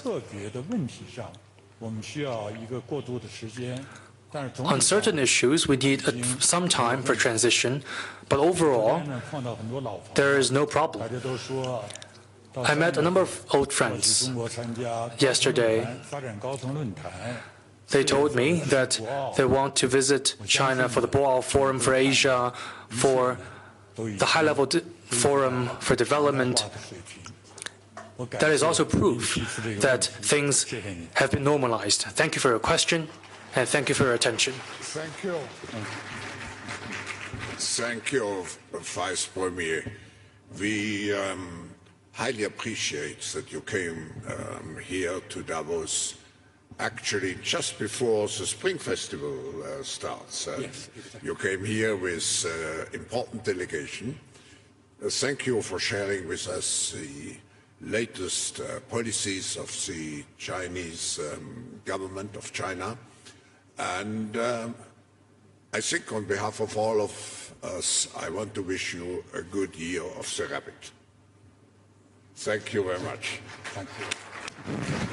On certain issues, we need some time for transition, but overall, there is no problem. I met a number of old friends yesterday. They told me that they want to visit China for the Boao Forum for Asia, for the high-level forum for development. That is also proof that things have been normalized. Thank you for your question, and thank you for your attention. Thank you. Thank you, Vice Premier. We highly appreciate that you came here to Davos actually just before the Spring Festival starts. Yes, exactly. You came here with important delegation. Thank you for sharing with us the latest policies of the Chinese government of China. And I think on behalf of all of us, I want to wish you a good year of the rabbit. Thank you very much. Thank you.